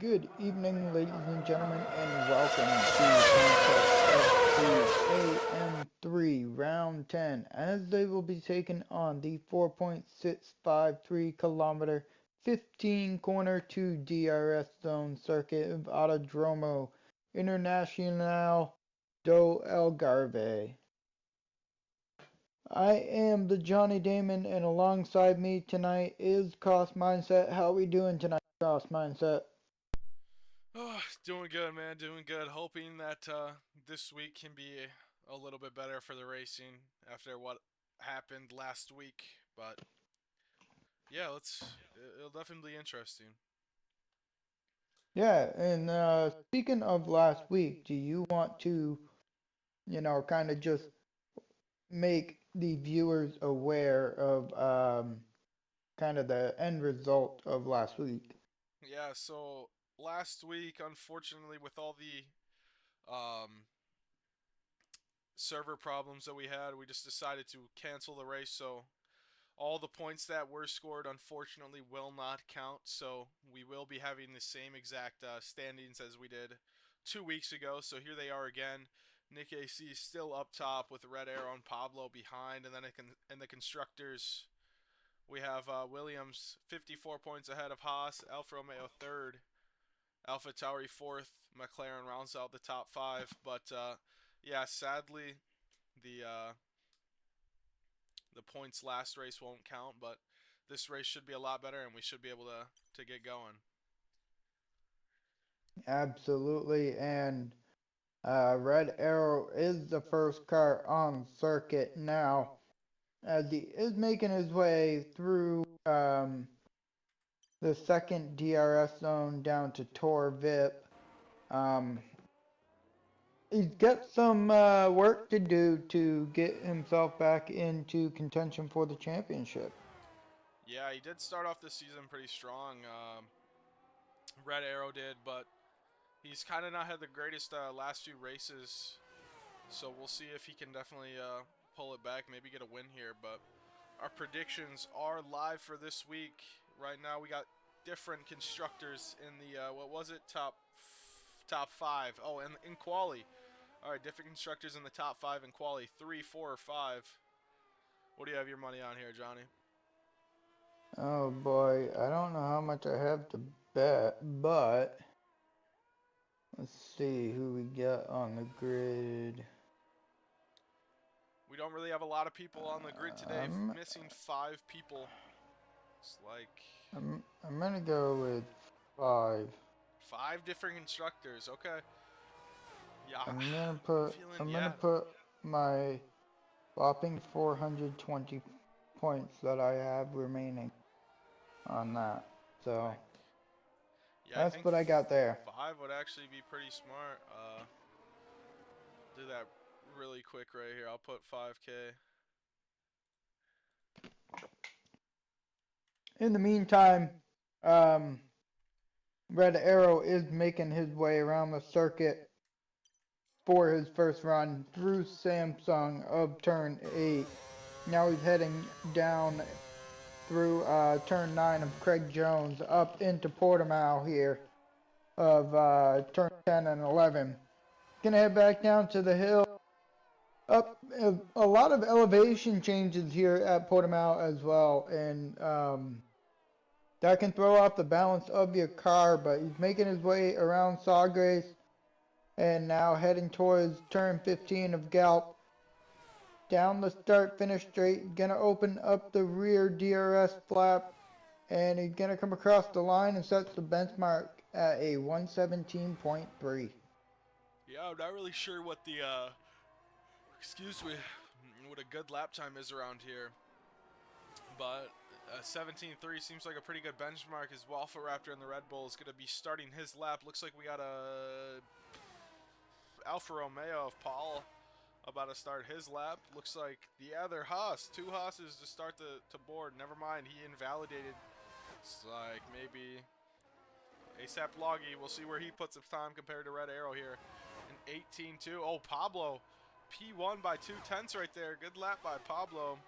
Good evening, ladies and gentlemen, and welcome to Concept FC AM3 Round 10, as they will be taking on the 4.653 kilometer 15 corner to DRS zone circuit of Autodromo Internacional do Algarve. I am the Johnny Damon, and alongside me tonight is Cost Mindset. How are we doing tonight, Cost Mindset? Oh, doing good, man. Doing good. Hoping that this week can be a little bit better for the racing after what happened last week. But yeah, it'll definitely be interesting. Yeah, and speaking of last week, do you want to, kind of just make the viewers aware of kind of the end result of last week? Yeah. So last week, unfortunately, with all the um, server problems that we had, we just decided to cancel the race. So all the points that were scored, unfortunately, will not count. So we will be having the same exact standings as we did 2 weeks ago. So here they are again. Nick AC is still up top with Red Arrow and Pablo behind, and then in the constructors we have Williams 54 points ahead of Haas, Alfa Romeo third, Alpha Tauri fourth, McLaren rounds out the top five. But yeah, sadly the points last race won't count, but this race should be a lot better, and we should be able to get going. Absolutely, and Red Arrow is the first car on circuit now, as he is making his way through the second DRS zone down to Tor VIP. Um, he's got some work to do to get himself back into contention for the championship. Yeah, he did start off the season pretty strong. Red Arrow did, but he's kind of not had the greatest last few races. So we'll see if he can definitely pull it back, maybe get a win here. But our predictions are live for this week. Right now, we got different constructors in the what was it top five. Oh, and in quali. All right, different constructors in the top five in quali. 3, 4, or 5. What do you have your money on here, Johnny? Oh boy, I don't know how much I have to bet, but let's see who we got on the grid. We don't really have a lot of people on the grid today. I'm Missing 5 people. It's like I'm gonna go with 5. 5 different constructors. Okay. Yeah, I'm feeling I'm gonna yeah. put my whopping 420 points that I have remaining on that. So I yeah, I that's think what I got there. 5 would actually be pretty smart. Do that really quick right here. I'll put 5K. In the meantime, um, Red Arrow is making his way around the circuit for his first run through Samsung of turn 8. Now he's heading down through turn 9 of Craig Jones up into Portimao here of turn 10 and 11. Gonna head back down to the hill. Up a lot of elevation changes here at Portimao as well, and that can throw off the balance of your car. But he's making his way around Sawgrace and now heading towards turn 15 of Galp. Down the start finish straight, gonna open up the rear DRS flap, and he's gonna come across the line and sets the benchmark at a 117.3. Yeah, I'm not really sure what the excuse me, what a good lap time is around here. But 17.3 seems like a pretty good benchmark. As Waffle Raptor in the Red Bull is going to be starting his lap. Looks like we got a Alfa Romeo of Paul about to start his lap. Looks like the other Haas, 2 Haas's to start to board. Never mind, he invalidated. It's like maybe ASAP Loggy. We'll see where he puts his time compared to Red Arrow here. In 18.2. Oh, Pablo. P1 by 2/10 right there. Good lap by Pablo.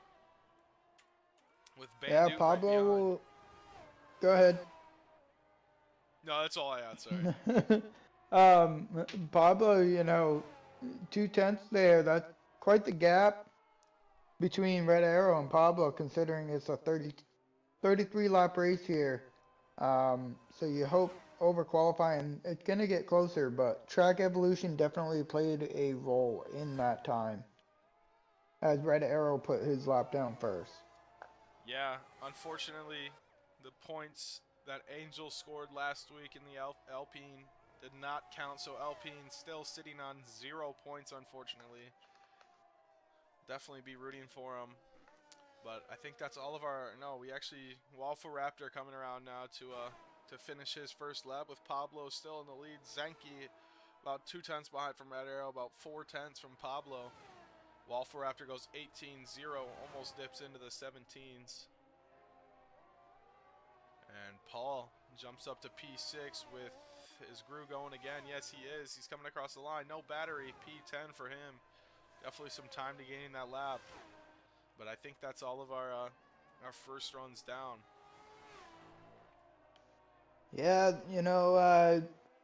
With Yeah, Bandute right Pablo behind. will go ahead. No, that's all I had. Sorry. um, Pablo, 2/10 there. That's quite the gap between Red Arrow and Pablo, considering it's a 33 lap race here. So you hope over qualifying it's going to get closer, but track evolution definitely played a role in that time as Red Arrow put his lap down first. Yeah, unfortunately, the points that Angel scored last week in the Alpine did not count, so Alpine still sitting on 0 points, unfortunately. Definitely be rooting for him. But I think that's all of our. No, we actually Waffle Raptor coming around now to finish his first lap with Pablo still in the lead. Zenki about 2 tenths behind from Red Arrow, about 4 tenths from Pablo. Waffle Raptor goes 18-0, almost dips into the 17s. And Paul jumps up to P6 with his Gru going again. Yes, he is. He's coming across the line. No battery. P10 for him. Definitely some time to gain that lap. But I think that's all of our first runs down. Yeah,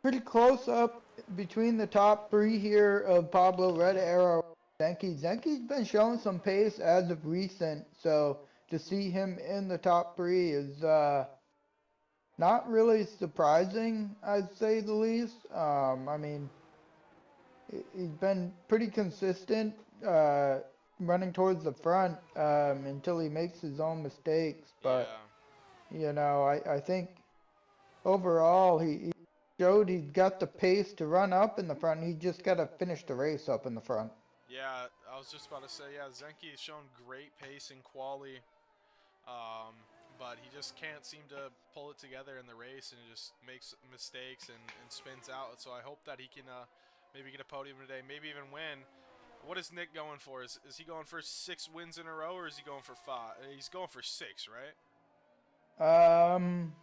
pretty close up between the top three here of Pablo, Red Arrow, Zenki. Zenki's been showing some pace as of recent, so to see him in the top three is not really surprising, I'd say the least. I mean, he's been pretty consistent, running towards the front, until he makes his own mistakes. But, Yeah. I think overall he showed he's got the pace to run up in the front. He just got to finish the race up in the front. Yeah, I was just about to say, yeah, Zenki has shown great pace and quality. Um, but he just can't seem to pull it together in the race and just makes mistakes and spins out. So I hope that he can maybe get a podium today, maybe even win. What is Nick going for? Is he going for 6 wins in a row or is he going for 5? He's going for 6, right? Um,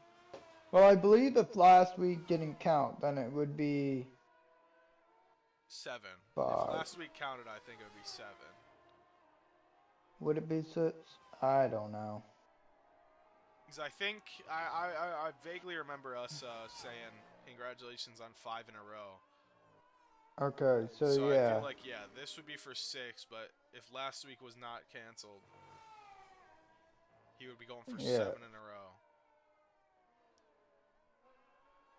well, I believe if last week didn't count, then it would be 7. If 5. last week counted, I think it would be 7. Would it be 6? I don't know. Because I think I vaguely remember us saying congratulations on 5 in a row. Okay, so So I feel yeah. like yeah, this would be for 6. But if last week was not canceled, he would be going for Yeah. 7 in a row.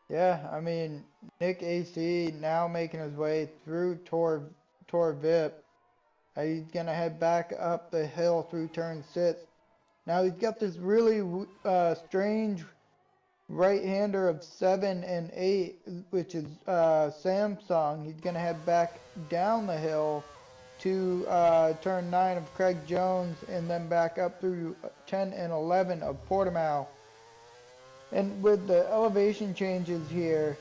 Yeah, I mean, Nick AC now making his way through Tor VIP. He's gonna head back up the hill through turn 6. Now he's got this really strange right-hander of 7 and 8, which is Samsung. He's gonna head back down the hill to turn 9 of Craig Jones, and then back up through 10 and 11 of Portimao. And with the elevation changes here,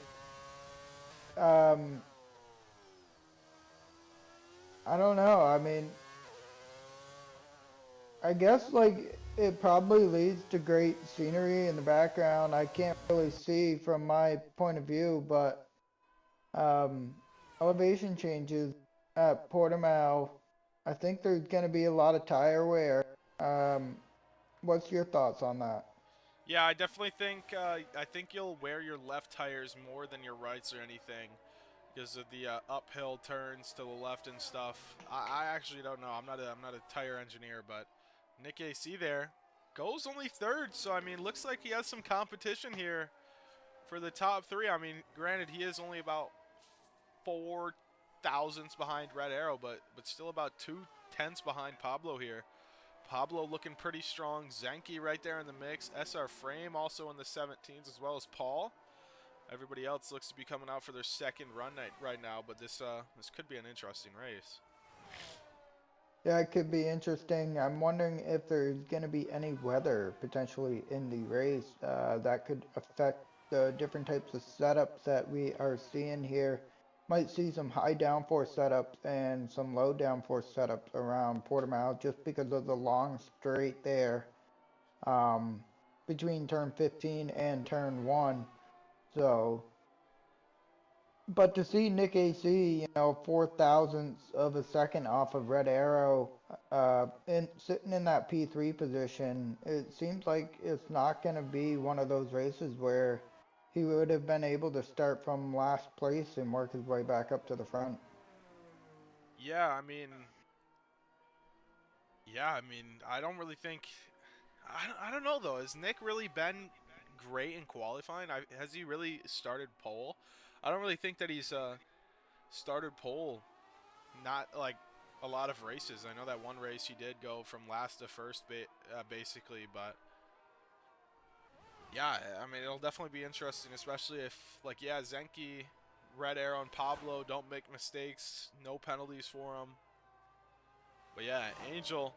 um, I don't know. I mean, I guess like it probably leads to great scenery in the background. I can't really see from my point of view, but um, elevation changes at Portimao. I think there's going to be a lot of tire wear. Um, what's your thoughts on that? Yeah, I definitely think I think you'll wear your left tires more than your rights or anything because of the uphill turns to the left and stuff. I actually don't know. I'm not a tire engineer, but Nick AC there goes only third, so I mean, looks like he has some competition here for the top 3. I mean, granted, he is only about 4 thousandths behind Red Arrow, but still about 2 tenths behind Pablo here. Pablo looking pretty strong. Zenki right there in the mix. SR Frame also in the 17s as well as Paul. Everybody else looks to be coming out for their second run night right now, but this could be an interesting race. Yeah, it could be interesting. I'm wondering if there's going to be any weather potentially in the race that could affect the different types of setups that we are seeing here. Might see some high downforce setups and some low downforce setups around Portimao just because of the long straight there um, between turn 15 and turn 1. So but to see Nick AC, 4 thousandths of a second off of Red Arrow, and sitting in that P3 position, it seems like it's not going to be one of those races where he would have been able to start from last place and work his way back up to the front. Yeah, I don't really think. I don't know though. Has Nick really been great in qualifying? Has he really started pole? I don't really think that he's started pole. Not like a lot of races. I know that one race he did go from last to first, basically. But yeah, I mean it'll definitely be interesting, especially if like yeah, Zenki, Red Arrow, and Pablo don't make mistakes. No penalties for them. But yeah, Angel,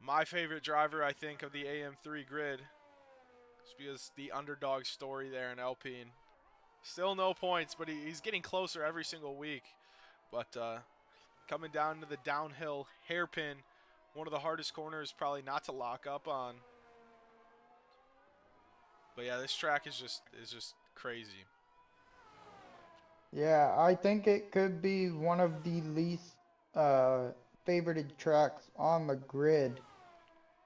my favorite driver, I think, of the AM3 grid. Just because the underdog story there in Alpine. Still no points, but he's getting closer every single week. But coming down to the downhill hairpin, one of the hardest corners probably not to lock up on. But yeah, this track is just crazy. Yeah, I think it could be one of the least uh, favorited tracks on the grid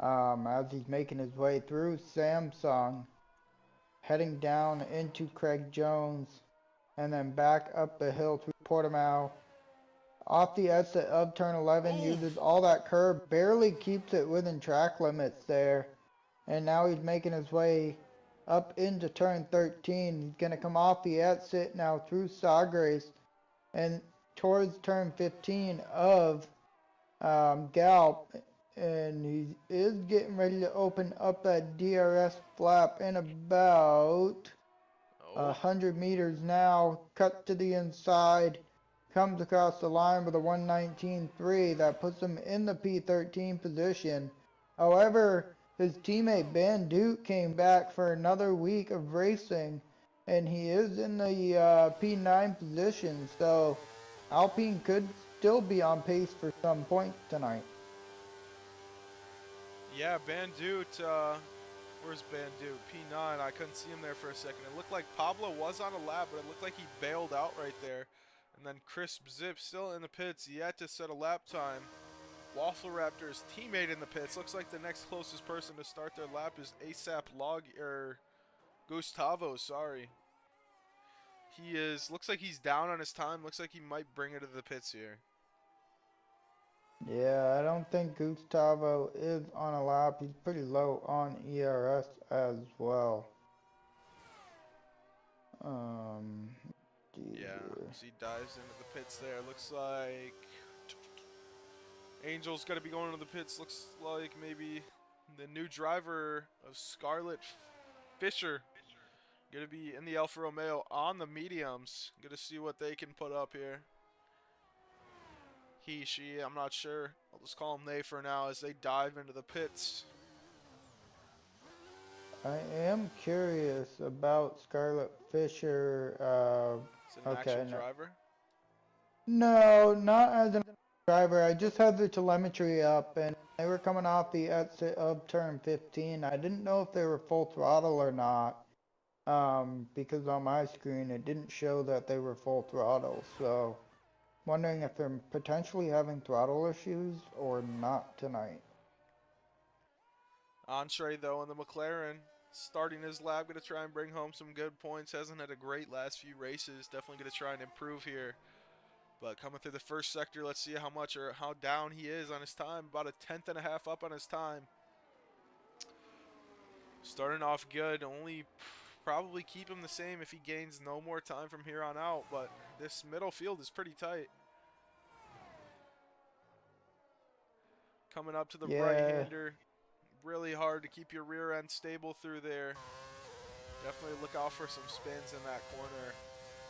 as he's making his way through Samsung, heading down into Craig Jones, and then back up the hill through Portimao. Off the exit of turn 11, Ooh. uses all that curb, barely keeps it within track limits there. And now he's making his way up into turn 13. He's going to come off the exit now through Sagres and towards turn 15 of Galp. And he is getting ready to open up that DRS flap in about Oh. 100 meters now, cut to the inside, comes across the line with a 119.3 that puts him in the P13 position. However, his teammate Ben Duke came back for another week of racing, and he is in the P9 position, so Alpine could still be on pace for some points tonight. Yeah, Bandute. Where's Bandute? P9. I couldn't see him there for a second. It looked like Pablo was on a lap, but it looked like he bailed out right there. And then Crisp Zip still in the pits, yet to set a lap time. Waffle Raptors teammate in the pits. Looks like the next closest person to start their lap is ASAP Gustavo, sorry. Looks like he's down on his time. Looks like he might bring it to the pits here. Yeah, I don't think Gustavo is on a lap. He's pretty low on ERS as well. Um, Yeah, here. so he dives into the pits there. Looks like Angel's going to be going to the pits. Looks like maybe the new driver of Scarlet Fisher going to be in the Alfa Romeo on the mediums. Going to see what they can put up here. He, she, I'm not sure. I'll just call them they for now as they dive into the pits. I am curious about Scarlet Fisher. Is it an actual Okay, no. driver? No, not as a driver. I just had the telemetry up and they were coming off the exit of turn 15. I didn't know if they were full throttle or not. Because on my screen it didn't show that they were full throttle. So, wondering if they're potentially having throttle issues or not tonight. Entree, though, in the McLaren. Starting his lap, going to try and bring home some good points. Hasn't had a great last few races. Definitely going to try and improve here. But coming through the first sector, let's see how much or how down he is on his time. About a tenth and a half up on his time. Starting off good. Only probably keep him the same if he gains no more time from here on out. But this middle field is pretty tight. Coming up to the Yeah, right-hander. Really hard to keep your rear end stable through there. Definitely look out for some spins in that corner.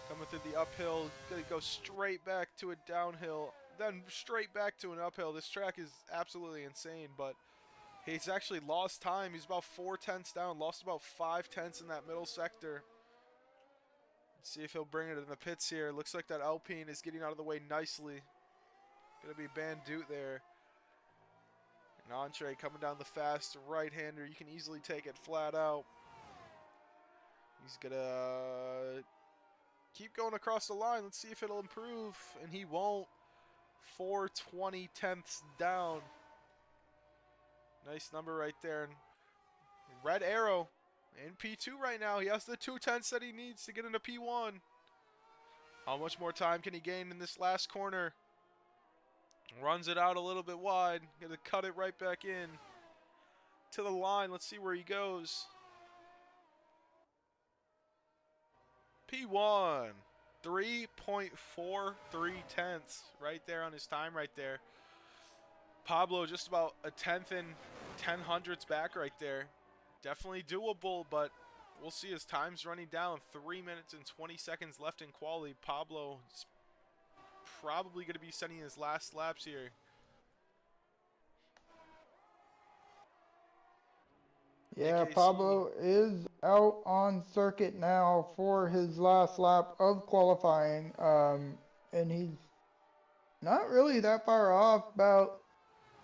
Coming through the uphill, gonna go straight back to a downhill, then straight back to an uphill. This track is absolutely insane, but he's actually lost time. He's about 4 tenths down, lost about 5 tenths in that middle sector. Let's see if he'll bring it in the pits here. Looks like that Alpine is getting out of the way nicely. Gonna be Bandute there. An Entree coming down the fast right-hander. You can easily take it flat out. He's gonna keep going across the line. Let's see if it'll improve. And he won't. 420 tenths down. Nice number right there. And Red Arrow in P2 right now. He has the 2/10 that he needs to get into P1. How much more time can he gain in this last corner? Runs it out a little bit wide. Gonna cut it right back in to the line. Let's see where he goes. P1. 3.43 tenths right there on his time right there. Pablo just about a tenth and 10 hundredths back right there. Definitely doable, but we'll see his time's running down. 3 minutes and 20 seconds left in quali. Pablo is probably going to be sending his last laps here. Yeah, Pablo is out on circuit now for his last lap of qualifying, and he's not really that far off, about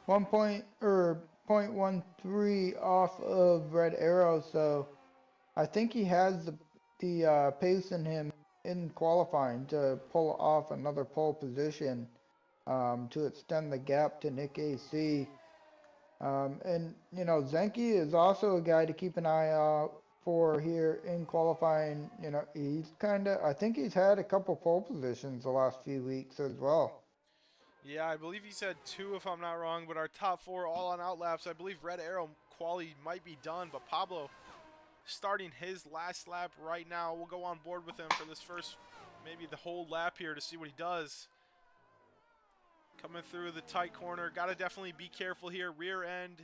0.13 off of Red Arrow. So I think he has the pace in him in qualifying to pull off another pole position, to extend the gap to Nick AC. And, you know, Zenke is also a guy to keep an eye out for here in qualifying. You know, I think he's had a couple pole positions the last few weeks as well. Yeah, I believe he's had 2 if I'm not wrong, but our top 4 all on out laps. I believe Red Arrow quali might be done, but Pablo starting his last lap right now. We'll go on board with him for this first, maybe the whole lap here to see what he does. Coming through the tight corner. Got to definitely be careful here. Rear end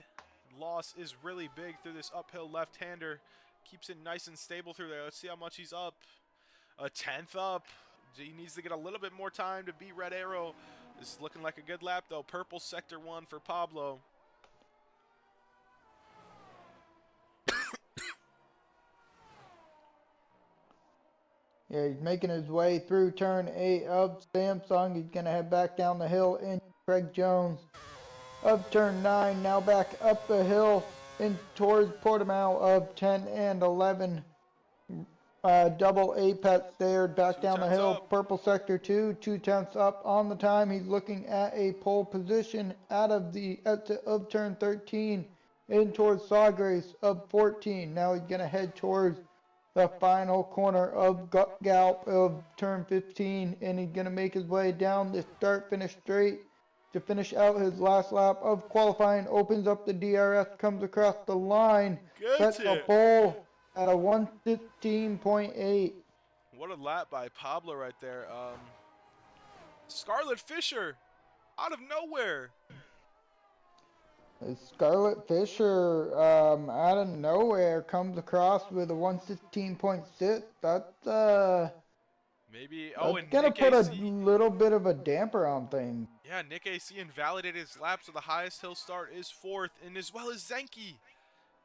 loss is really big through this uphill left-hander. Keeps it nice and stable through there. Let's see how much he's up. A tenth up. He needs to get a little bit more time to beat Red Arrow. This is looking like a good lap, though. Purple sector 1 for Pablo. Yeah, he's making his way through turn 8 of Samsung. He's going to head back down the hill in Craig Jones of turn 9. Now back up the hill in towards Portimao of 10 and 11. Double apex there, back down the hill. Up. Purple sector 2, 2/10 up on the time. He's looking at a pole position out of the exit of turn 13 in towards Sawgrace of 14. Now he's going to head towards the final corner of Galp of turn 15, and he's going to make his way down the start-finish straight to finish out his last lap of qualifying. Opens up the DRS, comes across the line, sets a pole at a 1:15.8. What a lap by Pablo right there. Scarlet Fisher out of nowhere. Scarlet Fisher out of nowhere comes across with a 1:16.6. That's maybe. and gonna Nick put AC, a little bit of a damper on things. Yeah, Nick AC invalidated his lap, so the highest he'll start is 4th, and as well as Zenke.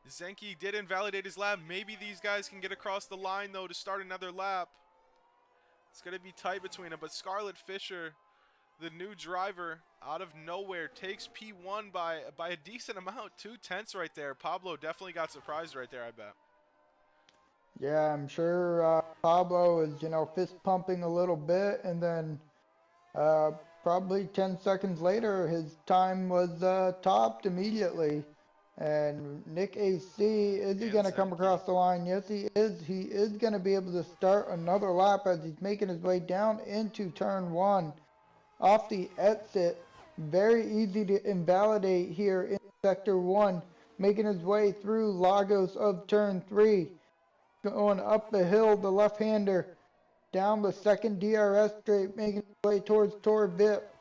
Zenke did invalidate his lap. Maybe these guys can get across the line, though, to start another lap. It's going to be tight between them, but Scarlet Fisher, the new driver, out of nowhere, takes P1 by a decent amount. 2/10 right there. Pablo definitely got surprised right there, I bet. Yeah, I'm sure Pablo is, you know, fist pumping a little bit, and then probably 10 seconds later, his time was topped immediately. And Nick AC, is he going to come across the line? Yes, he is. He is going to be able to start another lap as he's making his way down into turn 1. Off the exit, very easy to invalidate here in sector 1. Making his way through Lagos of turn 3. Going up the hill, the left-hander. Down the second DRS straight, making his way towards Tor Vip.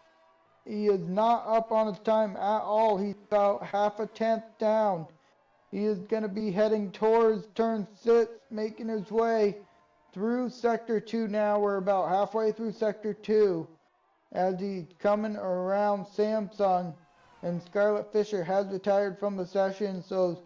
He is not up on his time at all. He's about half a tenth down. He is going to be heading towards turn 6, making his way through sector 2 now. We're about halfway through sector 2 as he's coming around Samsung. And Scarlet Fisher has retired from the session, so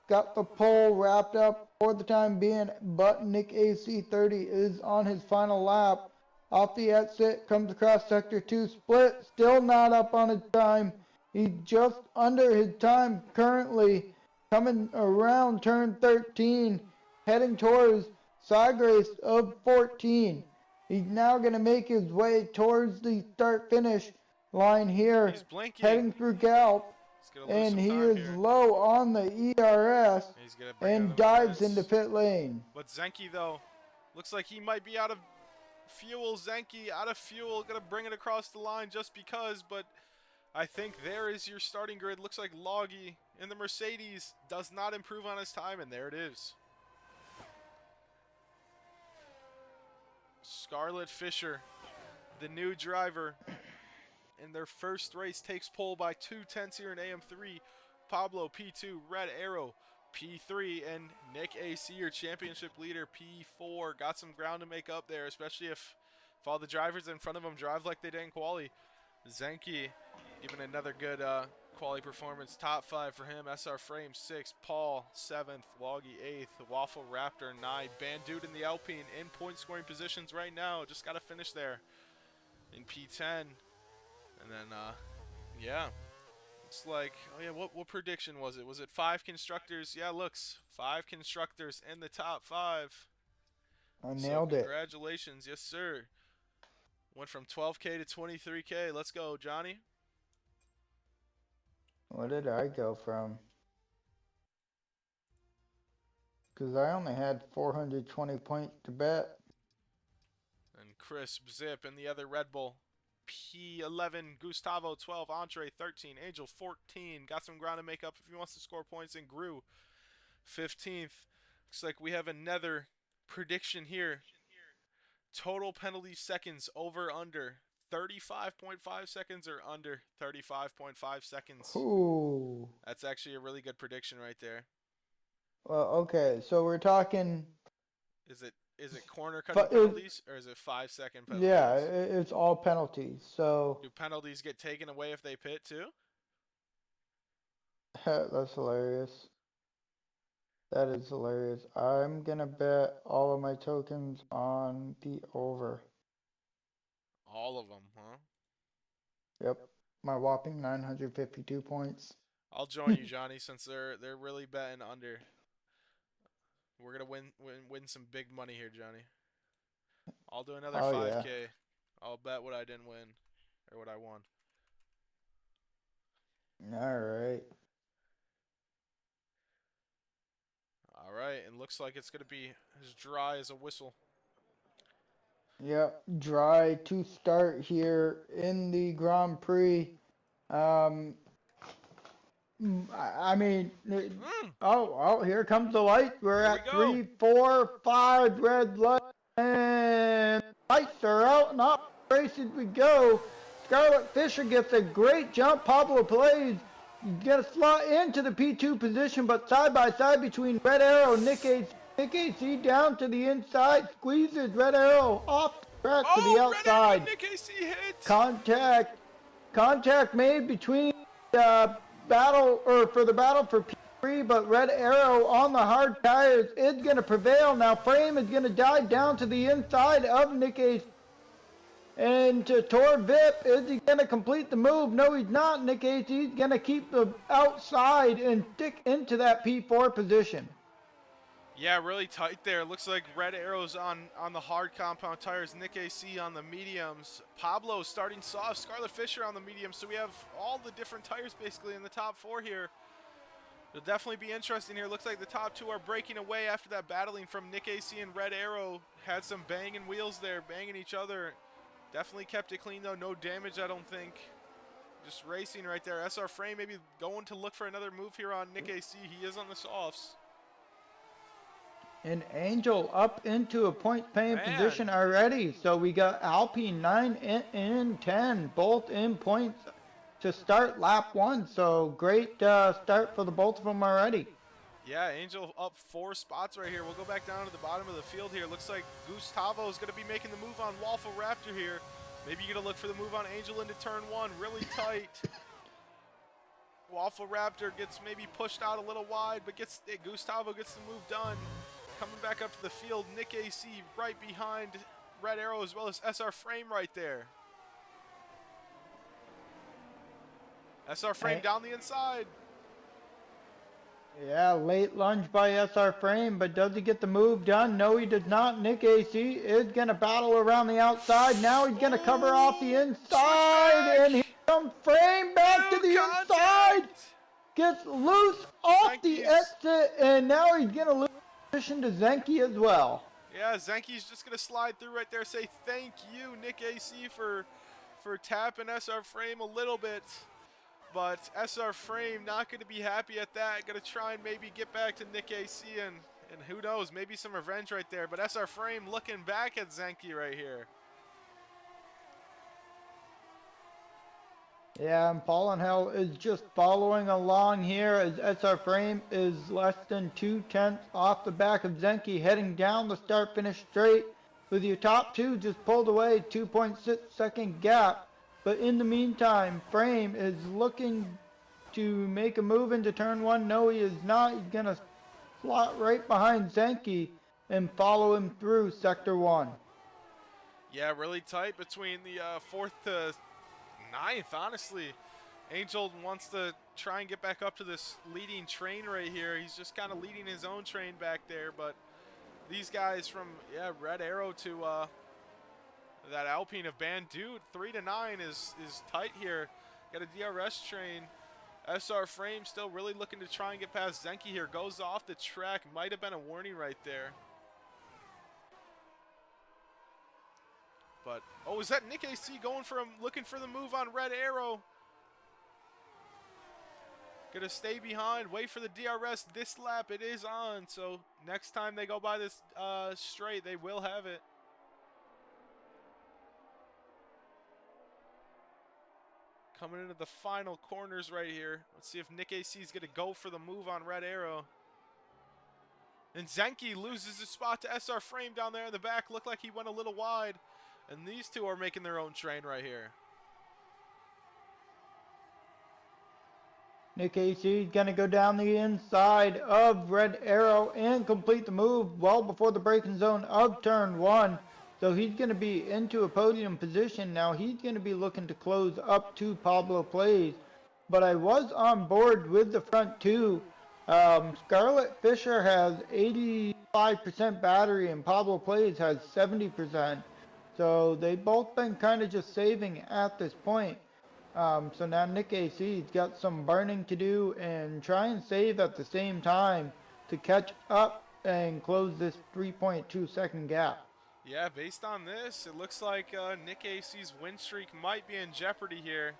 got the pole wrapped up for the time being, but Nick AC30 is on his final lap. Off the exit, comes across sector 2, split, still not up on his time. He's just under his time currently, coming around turn 13, heading towards Sawgrace of 14. He's now going to make his way towards the start-finish line here, heading through Galp. He's going to lose and some he time is here. low on the ERS He's going to bring it and into the dives pits. into pit lane. But Zenke, though, looks like he might be out of fuel. Zenke out of fuel. Going to bring it across the line just because, but I think there is your starting grid. Looks like Loggy in the Mercedes does not improve on his time, and there it is. Scarlett Fisher, the new driver, in their first race takes pole by 2/10 here in AM3. Pablo P2, Red Arrow P3, and Nick AC, your championship leader, P4. Got some ground to make up there, especially if all the drivers in front of him drive like they did in quali. Zenke giving another good quali performance. Top 5 for him. SR Frame 6, Paul 7th, Loggy 8th, Waffle Raptor 9. Bandude in the Alpine in point scoring positions right now. Just got to finish there in P10. And then, yeah, it's like, oh yeah, what prediction was it? Was it 5 constructors? Yeah, looks 5 constructors in the top 5. I So nailed it. congratulations, yes sir. Went from 12K to 23K. Let's go, Johnny. What did I go from? Because I only had 420 points to bet. And Crisp, Zip, and the other Red Bull. P11, Gustavo 12, Entree 13, Angel 14. Got some ground to make up if he wants to score points. And Gru 15th. Looks like we have another prediction here. Total penalty seconds over under 35.5 seconds or under 35.5 seconds. Ooh. That's actually a really good prediction right there. Well, okay, so we're talking. Is it corner cutting penalties or is it 5-second penalties? Yeah, it's all penalties. So do penalties get taken away if they pit too? that's hilarious. That is hilarious. I'm gonna bet all of my tokens on the over. All of them, huh? Yep, my whopping 952 points. I'll join you, Johnny, since they're really betting under. We're gonna win some big money here, Johnny. I'll do another Oh 5K. yeah. I'll bet what I didn't win or what I won. All right. All right, and looks like it's gonna be as dry as a whistle. Yep, dry to start here in the Grand Prix. I mean, oh, here comes the light. We're Here we at go. 3, 4, 5 red lights, and lights are out, and off races we go. Scarlett Fisher gets a great jump. Pablo plays. Gonna slot into the P2 position, but side by side between Red Arrow and Nick AC. Nick AC down to the inside, squeezes Red Arrow off the track to the Red Arrow outside. and Nick AC hit. Contact made between battle for the battle for P3, but Red Arrow on the hard tires is going to prevail. Now Frame is going to dive down to the inside of Nick AC. And Tor Vip, is he going to complete the move? No, he's not. Nick AC is going to keep the outside and stick into that P4 position. Yeah, really tight there. Looks like Red Arrow's on the hard compound tires. Nick AC on the mediums. Pablo starting soft. Scarlett Fisher on the mediums. So we have all the different tires basically in the top 4 here. It'll definitely be interesting here. Looks like the top 2 are breaking away after that battling from Nick AC and Red Arrow. Had some banging wheels there, banging each other. Definitely kept it clean though. No damage, I don't think. Just racing right there. SR Frame maybe going to look for another move here on Nick AC. He is on the softs. And Angel up into a point-paying position already. So we got Alpine 9 and 10, both in points to start lap 1. So great start for the both of them already. Yeah, Angel up 4 spots right here. We'll go back down to the bottom of the field here. Looks like Gustavo is going to be making the move on Waffle Raptor here. Maybe you're going to look for the move on Angel into turn 1. Really tight. Waffle Raptor gets maybe pushed out a little wide, but Gustavo gets the move done. Coming back up to the field, Nick AC right behind Red Arrow as well as SR Frame right there. SR Frame down the inside. Yeah, late lunge by SR Frame, but does he get the move done? No, he does not. Nick AC is going to battle around the outside. Now he's going to cover off the inside, and here Frame back to the inside. Contact! Gets loose off the Zenke's, exit, and now he's going to lose position to Zenke as well. yeah, Zenke's just going to slide through right there. Say thank you, Nick AC, for tapping SR Frame a little bit. But SR Frame not going to be happy at that. Going to try and maybe get back to Nick AC and who knows, maybe some revenge right there. But SR Frame looking back at Zenke right here. Yeah, and Fallen Hell is just following along here as SR Frame is less than 2/10 off the back of Zenke, heading down the start-finish straight with your top two just pulled away, 2.6 second gap. But in the meantime, Frame is looking to make a move into turn one. No, he is not. He's going to slot right behind Zenke and follow him through sector one. Yeah, really tight between the 4th to 9th, honestly. Angel wants to try and get back up to this leading train right here. He's just kind of leading his own train back there, but these guys from, yeah, Red Arrow to that Alpine of Bandude, 3 to 9 is tight here. Got a DRS train. SR Frame still really looking to try and get past Zenke here. Goes off the track. Might have been a warning right there. But, oh, is that Nick AC going for him, looking for the move on Red Arrow? Gonna stay behind, wait for the DRS. This lap, it is on. So next time they go by this straight, they will have it. Coming into the final corners right here. Let's see if Nick AC is gonna go for the move on Red Arrow. And Zenke loses his spot to SR Frame down there in the back. Looked like he went a little wide. And these two are making their own train right here. Nick AC is going to go down the inside of Red Arrow and complete the move well before the braking zone of turn one. So he's going to be into a podium position. Now he's going to be looking to close up to Pablo Plays. But I was on board with the front two. Scarlet Fisher has 85% battery and Pablo Plays has 70%. So they've both been kind of just saving at this point. So now Nick AC's got some burning to do and try and save at the same time to catch up and close this 3.2 second gap. Yeah, based on this, it looks like Nick AC's win streak might be in jeopardy here.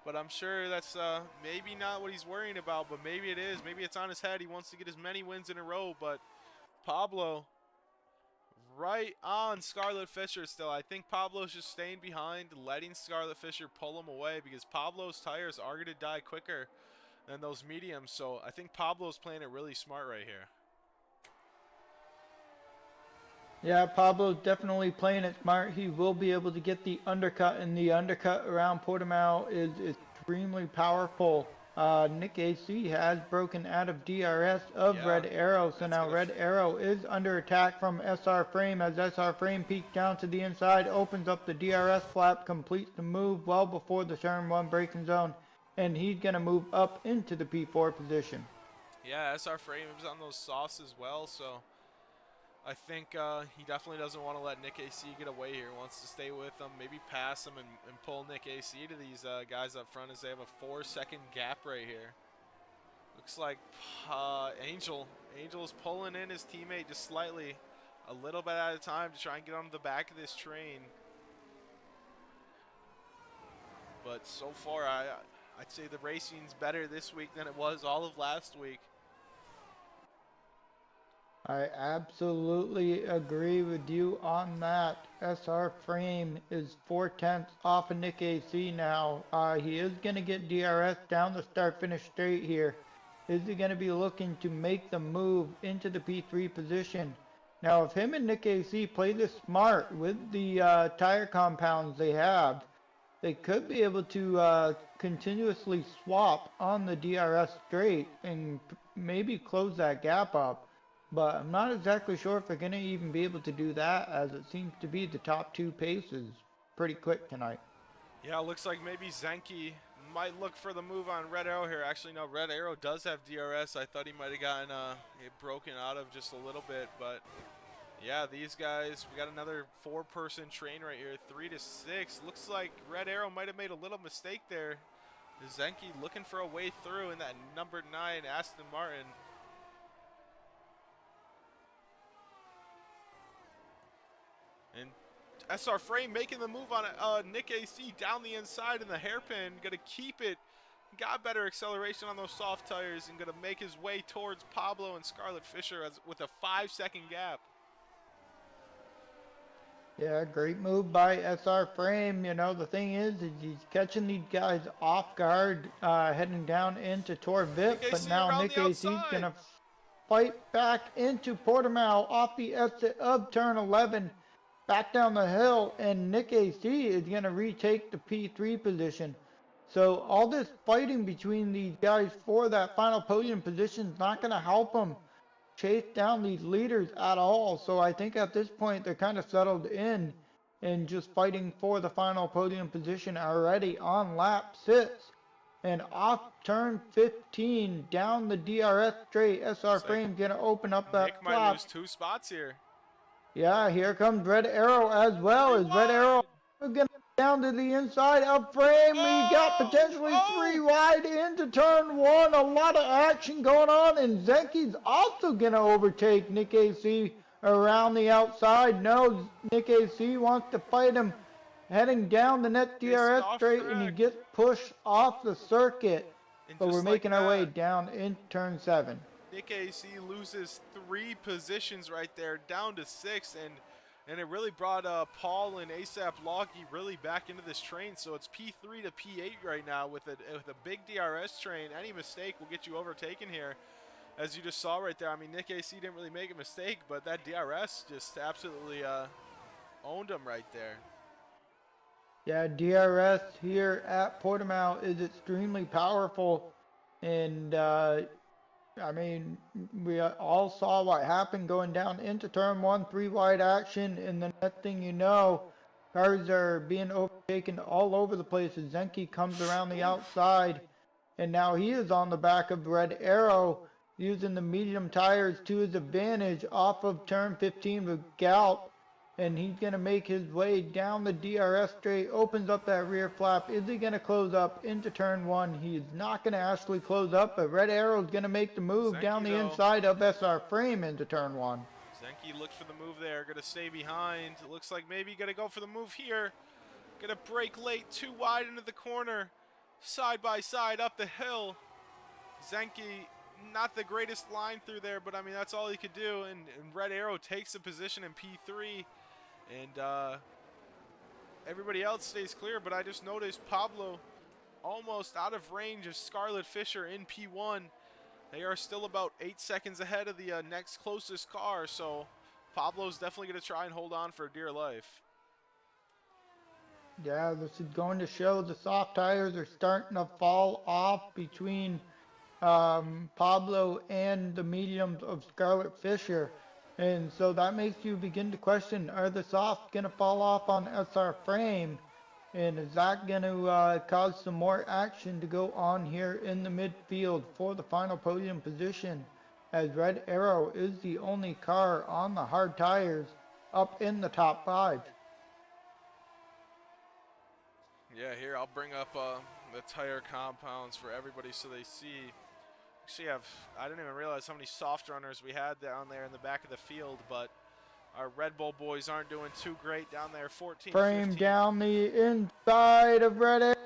But I'm sure that's maybe not what he's worrying about, but maybe it is. Maybe it's on his head. He wants to get as many wins in a row, but Pablo right on Scarlet Fisher still. I think Pablo's just staying behind, letting Scarlet Fisher pull him away because Pablo's tires are going to die quicker than those mediums. So I think Pablo's playing it really smart right here. Yeah, Pablo's definitely playing it smart. He will be able to get the undercut, and the undercut around Portimao is extremely powerful. Nick AC has broken out of DRS of Red Arrow, so now Red Arrow is under attack from SR Frame as SR Frame peeks down to the inside, opens up the DRS flap, completes the move well before the turn one braking zone, and he's going to move up into the P4 position. Yeah, SR Frame is on those softs as well, so I think he definitely doesn't want to let Nick AC get away here. Wants to stay with him, maybe pass him and pull Nick AC to these guys up front as they have a 4-second gap right here. Looks like Angel is pulling in his teammate just slightly, a little bit at a time to try and get onto the back of this train. But so far, I'd say the racing's better this week than it was all of last week. I absolutely agree with you on that. SR Frame is 4/10 off of Nick AC now. He is going to get DRS down the start-finish straight here. Is he going to be looking to make the move into the P3 position? Now, if him and Nick AC play this smart with the tire compounds they have, they could be able to continuously swap on the DRS straight and maybe close that gap up. But I'm not exactly sure if they're going to even be able to do that, as it seems to be the top two paces pretty quick tonight. Yeah, looks like maybe Zenke might look for the move on Red Arrow here. Actually, no, Red Arrow does have DRS. I thought he might have gotten it broken out of just a little bit, but Yeah, these guys, we got another 4-person train right here, 3 to 6. Looks like Red Arrow might have made a little mistake there. Zenki looking for a way through in that number 9 Aston Martin. And SR Frame making the move on Nick AC down the inside in the hairpin. Going to keep it. Got better acceleration on those soft tires and going to make his way towards Pablo and Scarlet Fisher with a 5-second gap. Yeah, great move by SR Frame. You know, the thing is he's catching these guys off guard, heading down into Tor Nick VIP, but AC now around Nick the AC's outside. gonna fight back into Portimao off the exit of turn 11, back down the hill, and Nick AC is gonna retake the P3 position. So all this fighting between these guys for that final podium position is not gonna help them chase down these leaders at all. So I think at this point they're kind of settled in and just fighting for the final podium position already on lap 6. And off turn 15 down the DRS straight, SR Looks like Frame gonna open up Nick that might lose flap. 2 spots here. Yeah, here comes Red Arrow as well. 3 Is Red Arrow wide. gonna down to the inside of Frame? He got Oh! potentially 3 Oh! wide into turn 1. A lot of action going on, and Zenki's also gonna overtake Nick AC around the outside. No, Nick AC wants to fight him heading down the net AC DRS off straight, and he track. gets pushed off the circuit. And But we're just like making our way that, down in turn 7. Nick AC loses 3 positions right there, down to 6, and it really brought Paul and ASAP Loggy really back into this train. So it's P3 to P8 right now with a big DRS train. Any mistake will get you overtaken here, as you just saw right there. I mean, Nick AC didn't really make a mistake, but that DRS just absolutely owned him right there. Yeah, DRS here at Portimao is extremely powerful, and I mean, we all saw what happened going down into turn 1, 3 wide action, and the next thing you know, cars are being overtaken all over the place as Zenki comes around the Oof. outside, and now he is on the back of Red Arrow, using the medium tires to his advantage off of turn 15 with Galt, and he's going to make his way down the DRS straight, opens up that rear flap. Is he going to close up into turn 1? He is not going to actually close up, but Red Arrow is going to make the move down Zenki, the though. inside of SR Frame into turn 1. Zenki looked for the move there, gonna stay behind. It looks like maybe gonna go for the move here. Gonna break late, too wide into the corner. Side by side up the hill. Zenki, not the greatest line through there, but I mean, that's all he could do. And Red Arrow takes the position in P3. And everybody else stays clear, but I just noticed Pablo almost out of range of Scarlet Fisher in P1. They are still about 8 seconds ahead of the next closest car, so Pablo's definitely going to try and hold on for dear life. Yeah, this is going to show the soft tires are starting to fall off between Pablo and the mediums of Scarlet Fisher. And so that makes you begin to question, are the softs going to fall off on SR Frame? And is that going to cause some more action to go on here in the midfield for the final podium position? As Red Arrow is the only car on the hard tires up in the top 5. Yeah, here I'll bring up the tire compounds for everybody so they see. Actually, I didn't even realize how many soft runners we had down there in the back of the field, but our Red Bull boys aren't doing too great down there. 14, Frame 15. down the inside of Red Arrow.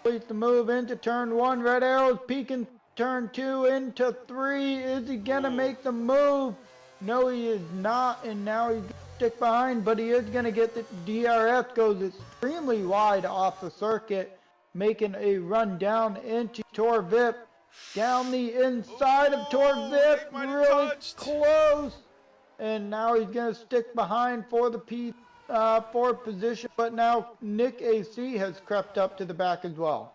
Completes the move into turn 1. Red Arrow's peeking turn 2 into 3. Is he going to Ooh. make the move? No, he is not. And now he's going to stick behind, but he is going to get the DRS. Goes extremely wide off the circuit, making a run down into Tor VIP. Down the inside of Tor Ooh, VIP, Nick might have really touched. close. And now he's going to stick behind for the P4 position, but now Nick AC has crept up to the back as well.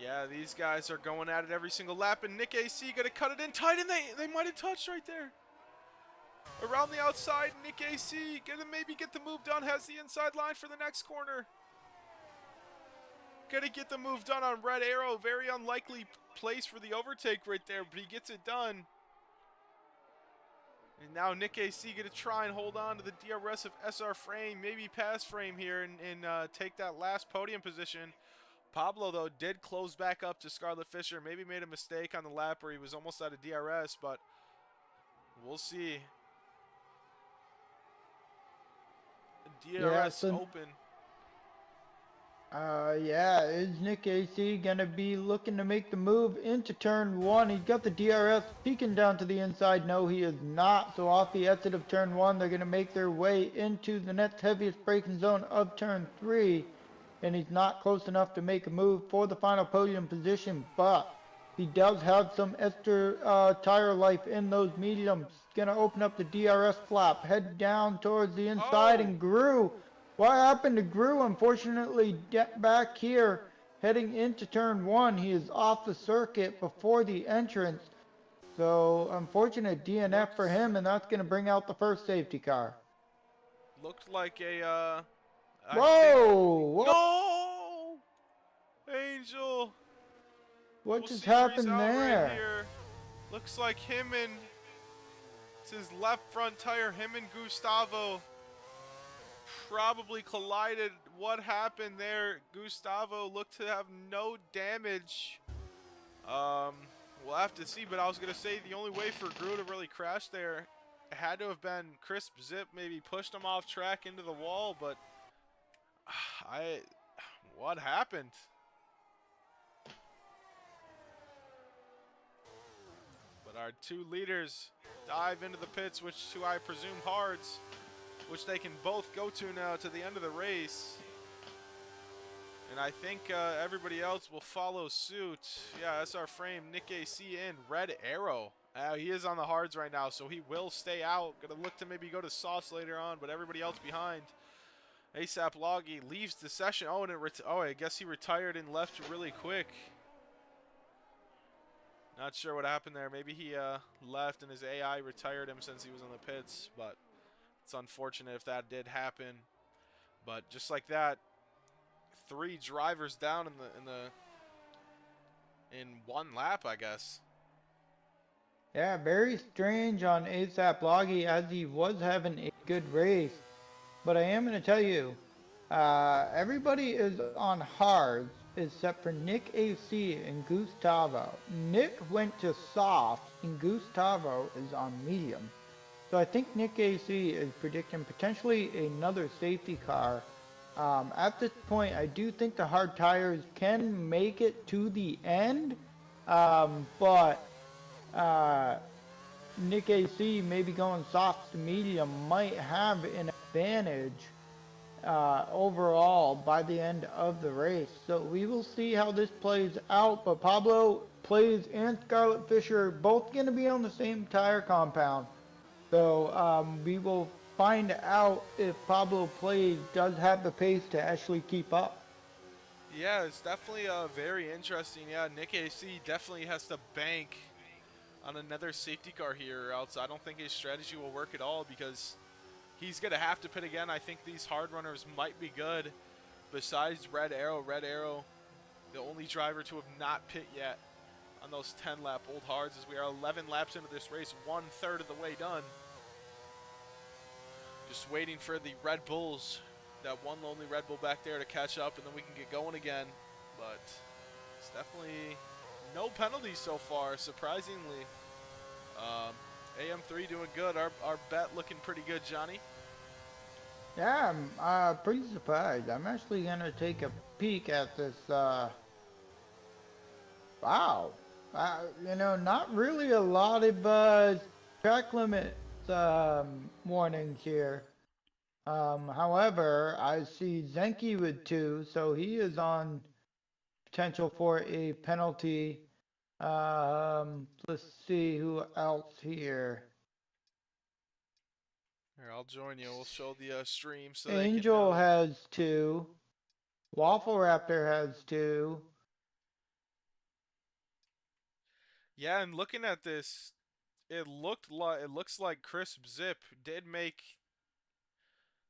Yeah, these guys are going at it every single lap, and Nick AC gonna cut it in tight, and they might have touched right there. Around the outside, Nick AC gonna maybe get the move done, has the inside line for the next corner. Gonna get the move done on Red Arrow, very unlikely place for the overtake right there, but he gets it done. And now Nick AC going to try and hold on to the DRS of SR Frame, maybe pass Frame here and take that last podium position. Pablo, though, did close back up to Scarlet Fisher. Maybe made a mistake on the lap where he was almost out of DRS, but we'll see. Yeah, DRS so open. yeah, is Nick AC gonna be looking to make the move into turn one? He's got the DRS peeking down to the inside. No, he is not. So off the exit of turn one, they're gonna make their way into the next heaviest braking zone of turn three. And he's not close enough to make a move for the final podium position, but he does have some extra tire life in those mediums. Gonna open up the DRS flap, head down towards the inside, Oh! and Grew. What happened to Grew? Unfortunately, get back here, heading into turn one. He is off the circuit before the entrance. So, unfortunate DNF for Looks him, and that's going to bring out the first safety car. looked like a I think Whoa! Whoa! no! Angel. What We'll just see where he's happened out right there? here. Looks like him and it's his left front tire, him and Gustavo probably collided. What happened there? Gustavo looked to have no damage. We'll have to see, but I was going to say the only way for Gru to really crash there had to have been Crisp Zip maybe pushed him off track into the wall, but what happened? But our two leaders dive into the pits, which to I presume hards, which they can both go to now to the end of the race. And I think everybody else will follow suit. Yeah, that's our frame. Nick AC in. Red Arrow. He is on the hards right now, so he will stay out. Going to look to maybe go to softs later on, but everybody else behind. ASAP Loggy leaves the session. Oh, and I guess he retired and left really quick. Not sure what happened there. Maybe he left and his AI retired him since he was in the pits, but it's unfortunate if that did happen. But just like that, 3 drivers down in one lap, I guess. Yeah, very strange on ASAP Loggy as he was having a good race. But I am going to tell you, everybody is on hards except for Nick AC and Gustavo. Nick went to soft and Gustavo is on medium. So I think Nick AC is predicting potentially another safety car. At this point, I do think the hard tires can make it to the end, but uh, Nick AC maybe going soft to medium might have an advantage overall by the end of the race. So we will see how this plays out. But Pablo Plays and Scarlet Fisher are both going to be on the same tire compound. So we will find out if Pablo Plays does have the pace to actually keep up. Yeah, it's definitely very interesting. Yeah, Nick AC definitely has to bank on another safety car here, or else I don't think his strategy will work at all because he's going to have to pit again. I think these hard runners might be good. Besides Red Arrow, the only driver to have not pit yet on those 10-lap old hards as we are 11 laps into this race, 1/3 of the way done. Just waiting for the Red Bulls, that one lonely Red Bull back there to catch up, and then we can get going again. But it's definitely no penalties so far, surprisingly. AM3 doing good. Our bet looking pretty good, Johnny. Yeah, I'm pretty surprised. I'm actually going to take a peek at this. Wow. Not really a lot of track limit warnings here. However, I see Zenki with 2, so he is on potential for a penalty. Let's see who else here. Here, I'll join you. We'll show the stream so they can Angel know. has 2. Waffle Raptor has 2. Yeah, and looking at this, it looks like Crisp Zip did make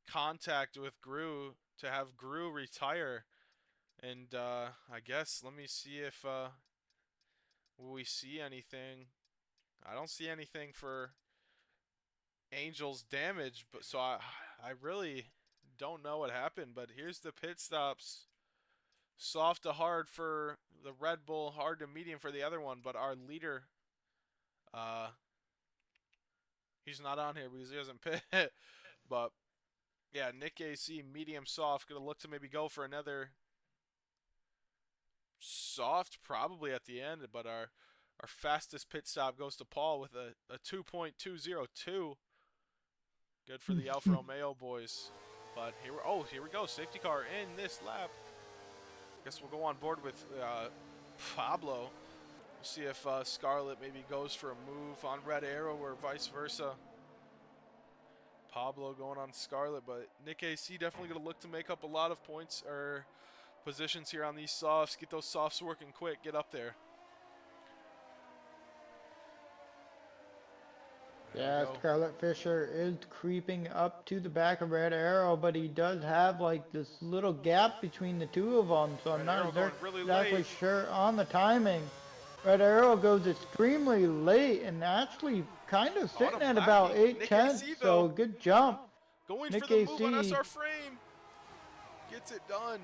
contact with Gru to have Gru retire. And I guess let me see if will we see anything. I don't see anything for Angel's damage, but so I really don't know what happened. But here's the pit stops. Soft to hard for the Red Bull, hard to medium for the other one. But our leader, uh, he's not on here because he doesn't pit. But yeah, Nick AC medium soft, gonna look to maybe go for another soft probably at the end. But our fastest pit stop goes to Paul with a 2.202. Good for the Alfa Romeo boys. But here we go. Safety car in this lap. Guess we'll go on board with Pablo. We'll see if Scarlett maybe goes for a move on Red Arrow or vice versa. Pablo going on Scarlett, but Nick AC definitely going to look to make up a lot of points or positions here on these softs. Get those softs working quick. Get up there. Yeah, Scarlet Fisher is creeping up to the back of Red Arrow, but he does have like this little gap between the two of them, so I'm not exactly sure on the timing. Red Arrow goes extremely late and actually kind of sitting at about 8/10, so good jump. Going for the move on SR Frame. Gets it done.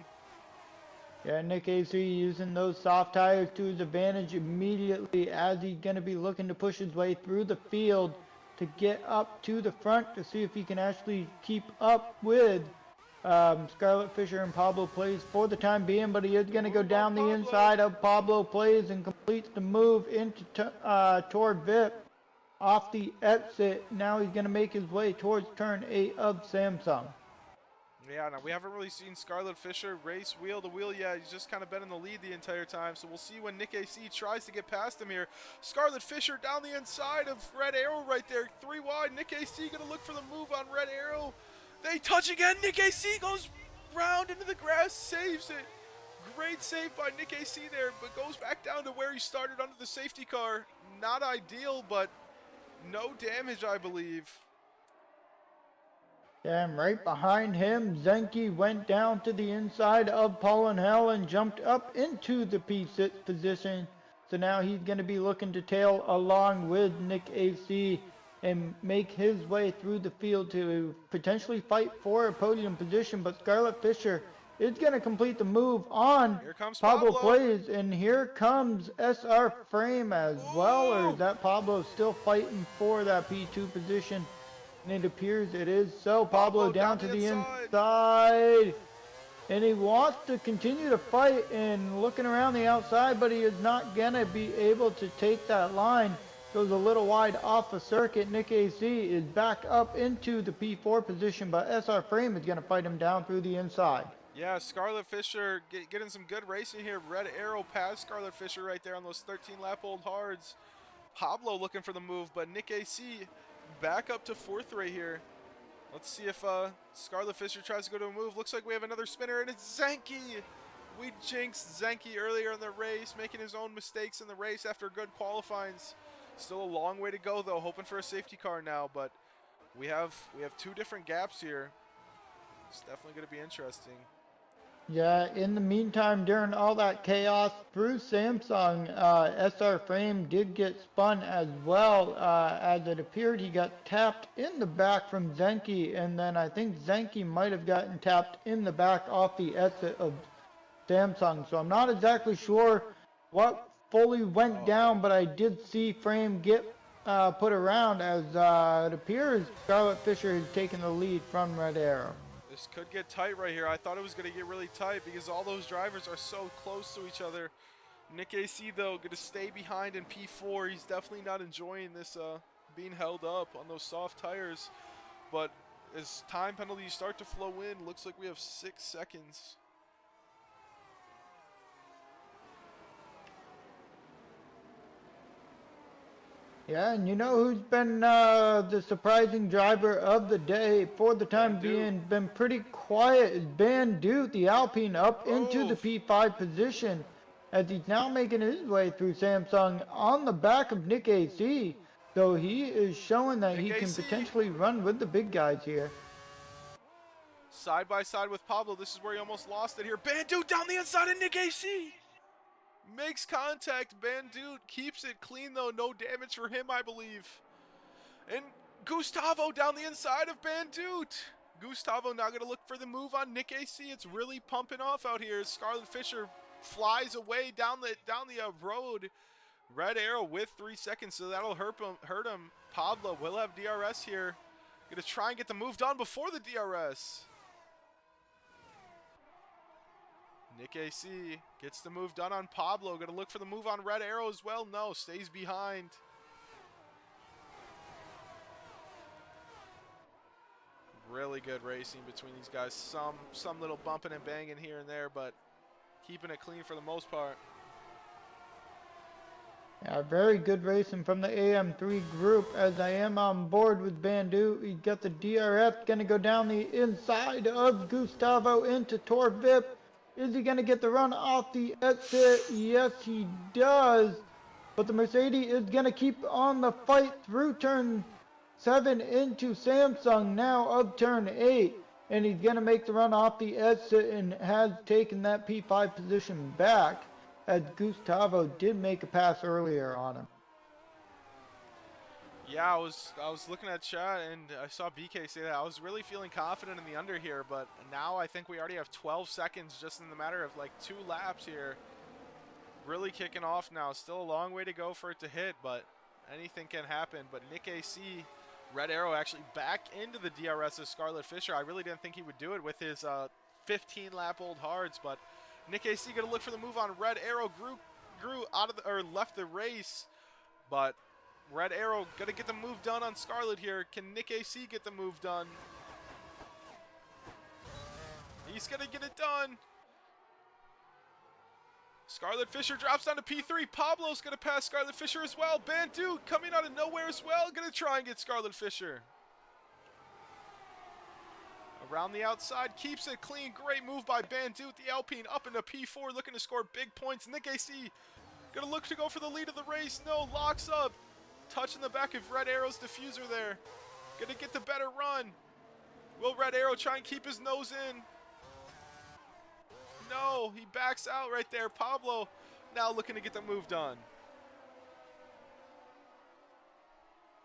Yeah, Nick AC using those soft tires to his advantage immediately as he's going to be looking to push his way through the field to get up to the front to see if he can actually keep up with Scarlet Fisher and Pablo Plays for the time being, but he is going to go down the inside of Pablo Plays and completes the move into toward VIP off the exit. Now he's going to make his way towards turn 8 of Samsung. Yeah, now we haven't really seen Scarlet Fisher race wheel to wheel yet. He's just kind of been in the lead the entire time. So we'll see when Nick AC tries to get past him here. Scarlet Fisher down the inside of Red Arrow right there. 3 wide. Nick AC going to look for the move on Red Arrow. They touch again. Nick AC goes round into the grass, saves it. Great save by Nick AC there, but goes back down to where he started under the safety car. Not ideal, but no damage, I believe. And right behind him, Zenke went down to the inside of Paul and Hell and jumped up into the P6 position. So now he's going to be looking to tail along with Nick AC and make his way through the field to potentially fight for a podium position. But Scarlet Fisher is going to complete the move on Pablo Plays. And here comes SR Frame as well. Or is that Pablo still fighting for that P2 position? And it appears it is so. Pablo down to the inside. And he wants to continue to fight and looking around the outside, but he is not going to be able to take that line. Goes a little wide off the circuit. Nick AC is back up into the P4 position, but SR Frame is going to fight him down through the inside. Yeah, Scarlet Fisher getting some good racing here. Red Arrow past Scarlet Fisher right there on those 13-lap old hards. Pablo looking for the move, but Nick AC back up to 4th right here. Let's see if Scarlet Fisher tries to go to a move. Looks like we have another spinner, and it's Zenke. We jinxed Zenke earlier in the race, making his own mistakes in the race after good qualifying. Still a long way to go, though. Hoping for a safety car now, but we have 2 different gaps here. It's definitely going to be interesting. Yeah, in the meantime, during all that chaos through Samsung, SR Frame did get spun as well. As it appeared, he got tapped in the back from Zenke, and then I think Zenke might have gotten tapped in the back off the exit of Samsung. So I'm not exactly sure what fully went down, but I did see Frame get put around as it appears Scarlet Fisher has taken the lead from Red Arrow. This could get tight right here. I thought it was going to get really tight because all those drivers are so close to each other. Nick AC, though, going to stay behind in P4. He's definitely not enjoying this being held up on those soft tires. But as time penalties start to flow in, looks like we have 6 seconds. Yeah, and you know who's been the surprising driver of the day for the time being, been pretty quiet, is Bandute, the Alpine, up into the P5 position as he's now making his way through Samsung on the back of Nick AC. So he is showing that he can potentially run with the big guys here. Side by side with Pablo, this is where he almost lost it here. Bandute down the inside of Nick AC. Makes contact. Bandute keeps it clean, though. No damage for him, I believe. And Gustavo down the inside of Bandute. Gustavo now going to look for the move on Nick AC. It's really pumping off out here. Scarlet Fisher flies away down the road. Red Arrow with 3 seconds, so that'll hurt him. Pablo will have DRS here. Going to try and get the move done before the DRS. Nick AC gets the move done on Pablo. Going to look for the move on Red Arrow as well. No, stays behind. Really good racing between these guys. Some little bumping and banging here and there, but keeping it clean for the most part. Yeah, very good racing from the AM3 group, as I am on board with Bandu. He got the DRS, going to go down the inside of Gustavo into Tor VIP. Is he going to get the run off the exit? Yes, he does. But the Mercedes is going to keep on the fight through turn 7 into Samsung now of turn 8. And he's going to make the run off the exit and has taken that P5 position back, as Gustavo did make a pass earlier on him. Yeah, I was looking at chat and I saw BK say that. I was really feeling confident in the under here, but now I think we already have 12 seconds just in the matter of like 2 laps here. Really kicking off now. Still a long way to go for it to hit, but anything can happen. But Nick AC, Red Arrow actually back into the DRS of Scarlet Fisher. I really didn't think he would do it with his 15-lap-old hards, but Nick AC going to look for the move on Red Arrow. Grew out of the, or left the race, but Red Arrow going to get the move done on Scarlet here. Can Nick AC get the move done? He's going to get it done. Scarlet Fisher drops down to P3. Pablo's going to pass Scarlet Fisher as well. Bandu coming out of nowhere as well. Going to try and get Scarlet Fisher. Around the outside, keeps it clean. Great move by Bandu. The Alpine up into P4, looking to score big points. Nick AC going to look to go for the lead of the race. No, locks up. Touching the back of Red Arrow's diffuser there. Going to get the better run. Will Red Arrow try and keep his nose in? No, he backs out right there. Pablo now looking to get the move done.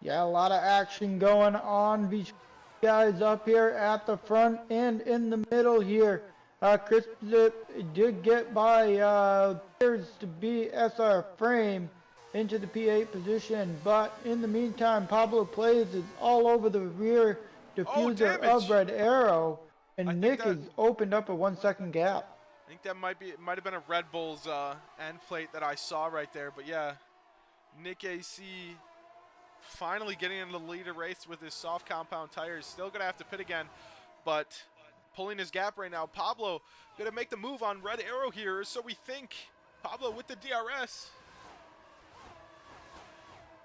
Yeah, a lot of action going on. These guys up here at the front and in the middle here. Chris did get by appears to be SR Frame into the P8 position, but in the meantime, Pablo Plays is all over the rear diffuser of Red Arrow, and Nick has opened up a 1 second gap. I think that might have been a Red Bull's end plate that I saw right there, but yeah, Nick AC finally getting into the leader race with his soft compound tires. Still gonna have to pit again, but pulling his gap right now. Pablo gonna make the move on Red Arrow here, so we think. Pablo with the DRS.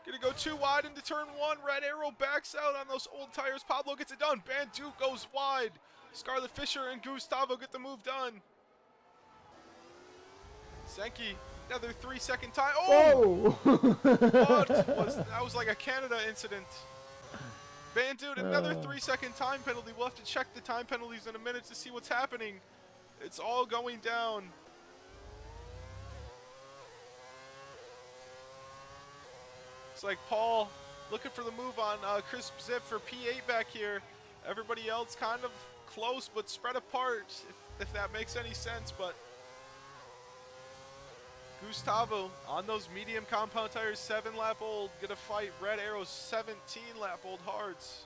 Gonna go too wide into turn 1. Red Arrow backs out on those old tires. Pablo gets it done. Bandu goes wide. Scarlet Fisher and Gustavo get the move done. Senki, another 3 second time. Oh! That was like a Canada incident. Bandu, another 3 second time penalty. We'll have to check the time penalties in a minute to see what's happening. It's all going down. It's like Paul looking for the move on Crisp Zip for P8 back here. Everybody else kind of close but spread apart, if that makes any sense. But Gustavo on those medium compound tires, 7-lap old, gonna fight Red Arrow's 17-lap old hards.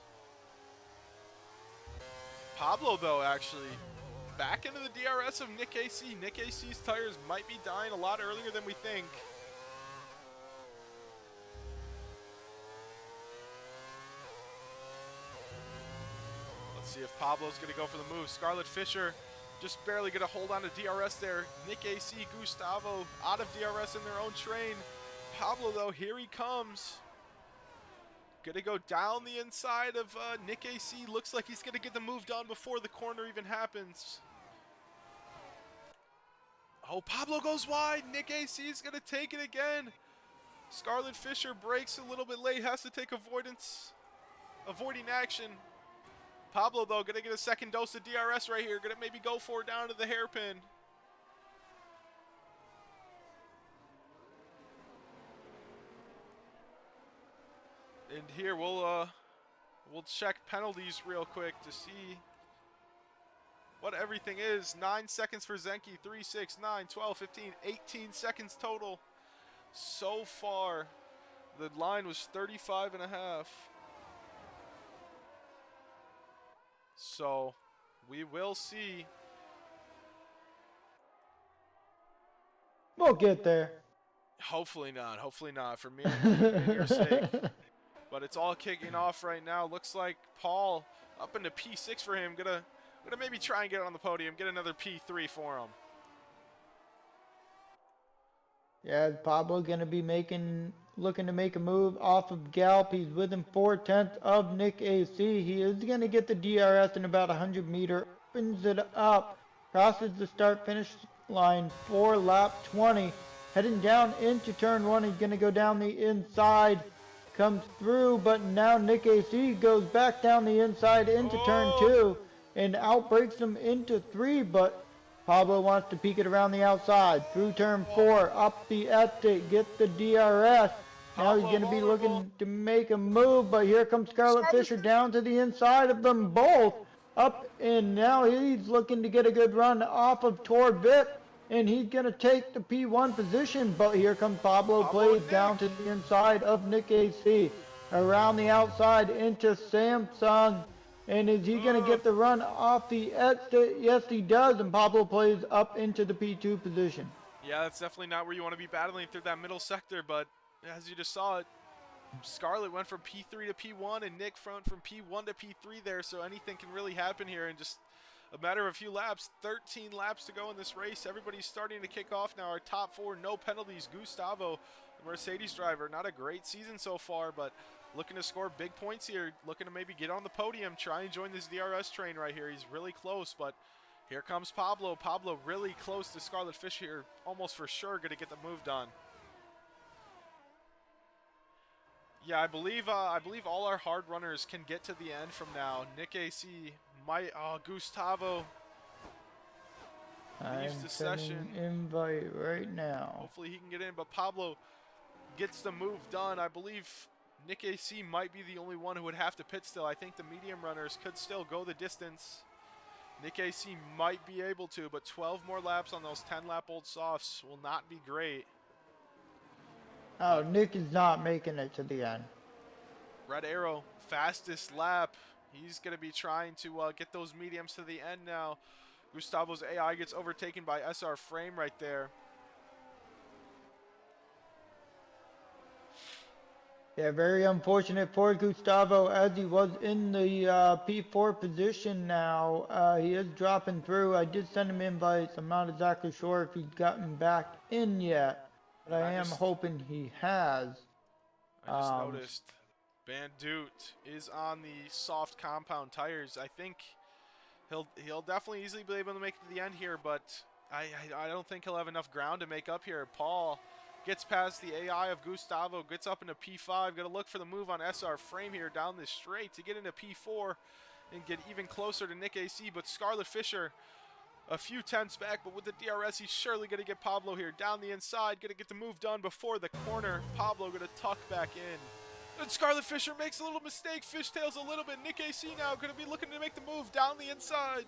Pablo, though, actually back into the DRS of Nick AC. Nick AC's tires might be dying a lot earlier than we think. Let's see if Pablo's going to go for the move. Scarlet Fisher just barely going to hold on to DRS there. Nick AC, Gustavo out of DRS in their own train. Pablo, though, here he comes. Going to go down the inside of Nick AC. Looks like he's going to get the move done before the corner even happens. Oh, Pablo goes wide. Nick AC is going to take it again. Scarlet Fisher breaks a little bit late. Has to take avoiding action. Pablo, though, going to get a second dose of DRS right here. Going to maybe go for it down to the hairpin. And here we'll We'll check penalties real quick to see what everything is. 9 seconds for Zenki, 3, 6, 9, 12, 15, 18 seconds total. So far, the line was 35 and a half. So, we will see. We'll get there. Hopefully not. Hopefully not. For me and your sake. But it's all kicking off right now. Looks like Paul up into P6 for him. Gonna maybe try and get on the podium. Get another P3 for him. Yeah, Pablo gonna be looking to make a move off of Galp. He's within 4/10 of Nick AC. He is gonna get the DRS in about 100 meter. Opens it up, crosses the start-finish line for lap 20. Heading down into turn 1. He's gonna go down the inside. Comes through, but now Nick AC goes back down the inside into turn 2 and outbreaks him into 3, but Pablo wants to peek it around the outside. Through turn 4, up the exit, get the DRS. Now he's going to be looking to make a move, but here comes Scarlet Fisher down to the inside of them both. Up, and now he's looking to get a good run off of Tor Vip, and he's going to take the P1 position, but here comes Pablo Plays down to the inside of Nick AC. Around the outside into Samsung. And is he going to get the run off the exit? Yes, he does. And Pablo Plays up into the P2 position. Yeah, that's definitely not where you want to be battling through that middle sector. But as you just saw it, Scarlet went from P3 to P1 and Nick from P1 to P3 there. So anything can really happen here in just a matter of a few laps. 13 laps to go in this race. Everybody's starting to kick off now. Our top 4, no penalties. Gustavo, the Mercedes driver, not a great season so far, but looking to score big points here, looking to maybe get on the podium, try and join this DRS train right here. He's really close, but here comes Pablo. Pablo really close to Scarlet Fish here, almost for sure going to get the move done. Yeah, I believe all our hard runners can get to the end from now. Nick AC might, Gustavo leaves the session. Invite right now. Hopefully he can get in, but Pablo gets the move done. I believe Nick AC might be the only one who would have to pit still. I think the medium runners could still go the distance. Nick AC might be able to, but 12 more laps on those 10-lap-old softs will not be great. Oh, Nick is not making it to the end. Red Arrow, fastest lap. He's going to be trying to get those mediums to the end now. Gustavo's AI gets overtaken by SR Frame right there. Yeah, very unfortunate for Gustavo as he was in the P4 position now. He is dropping through. I did send him invites. I'm not exactly sure if he's gotten back in yet, but I am hoping he has. I just noticed Bandute is on the soft compound tires. I think he'll definitely easily be able to make it to the end here, but I don't think he'll have enough ground to make up here. Paul gets past the AI of Gustavo, gets up into P5. Got to look for the move on SR Frame here down this straight to get into P4 and get even closer to Nick AC. But Scarlet Fisher a few tenths back, but with the DRS, he's surely going to get Pablo here down the inside. Going to get the move done before the corner. Pablo going to tuck back in. And Scarlet Fisher makes a little mistake, fishtails a little bit. Nick AC now going to be looking to make the move down the inside.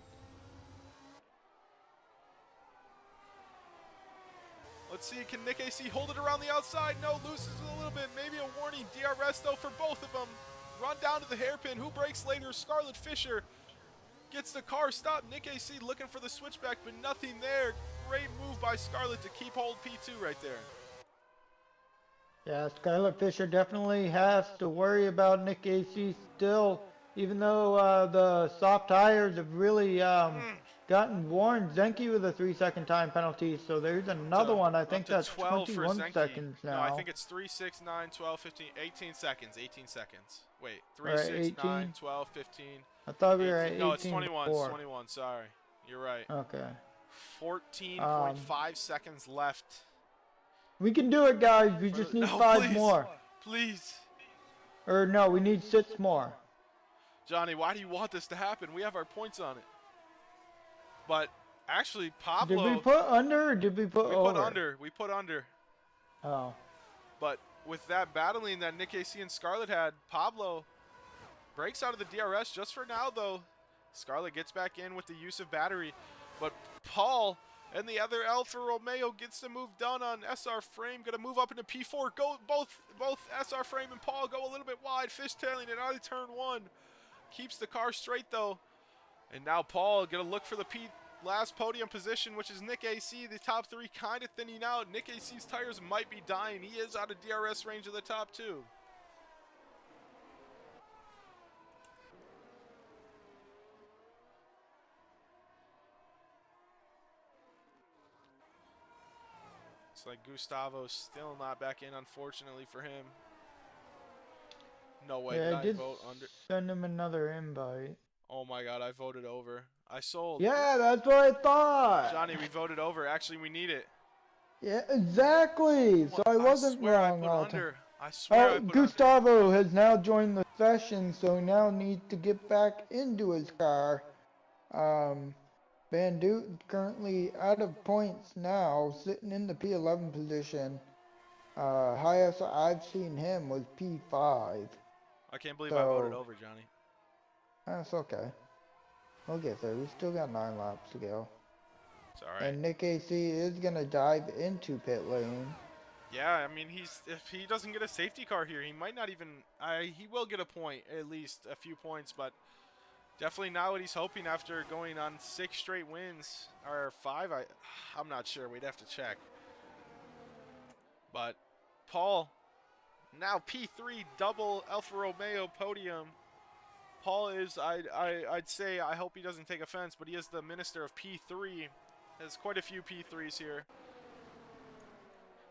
Let's see, can Nick AC hold it around the outside? No, loses a little bit. Maybe a warning. DRS, though, for both of them. Run down to the hairpin. Who breaks later? Scarlet Fisher gets the car stopped. Nick AC looking for the switchback, but nothing there. Great move by Scarlet to keep hold P2 right there. Yeah, Scarlet Fisher definitely has to worry about Nick AC still, even though the soft tires have really gotten worn. Zenki with a 3-second time penalty, so there's another one. I think that's 21 seconds now. No, I think it's 3, 6, 9, 12, 15, 18 seconds. 18 seconds. Wait, 3, We're 6, 18? 9, 12, 15. I thought we 18. were at 18. No, it's 21. Before. It's 21. Sorry. You're right. Okay. 14.5 seconds left. We can do it, guys. We just need 5 more. Please. Or no, we need 6 more. Johnny, why do you want this to happen? We have our points on it. But actually, Pablo. Did we put under or did we put over? We put under. We put under. Oh. But with that battling that Nick AC and Scarlet had, Pablo Breaks out of the DRS just for now, though. Scarlett gets back in with the use of battery, but Paul and the other Alfa Romeo gets the move done on SR Frame. Gonna move up into P4. Go both SR Frame and Paul go a little bit wide, fishtailing it out of turn 1. Keeps the car straight though. And now Paul gonna look for the last podium position, which is Nick AC. The top 3 kind of thinning out. Nick AC's tires might be dying. He is out of DRS range of the top 2. It's like Gustavo's still not back in, unfortunately for him. No way, Yeah, did I I did vote under? send him another invite. Oh my god, I voted over. I sold. Yeah, that's what I thought. Johnny, we voted over. Actually, we need it. Yeah, exactly. So I I wasn't swear I wrong put all the time. under. I swear I put under. Gustavo has now joined the session, so now needs to get back into his car. Van Duten's currently out of points now, sitting in the P11 position. Highest I've seen him was P5. I can't believe I voted over, Johnny. That's okay. We'll get there. We still got 9 laps to go. It's alright. And Nick AC is going to dive into pit lane. Yeah, I mean, if he doesn't get a safety car here, he might not even... he will get a point, at least a few points, but definitely not what he's hoping after going on 6 straight wins. Or 5, I'm not sure. We'd have to check. But Paul, now P3 double Alfa Romeo podium. Paul is, I'd say, I hope he doesn't take offense, but he is the minister of P3. Has quite a few P3s here.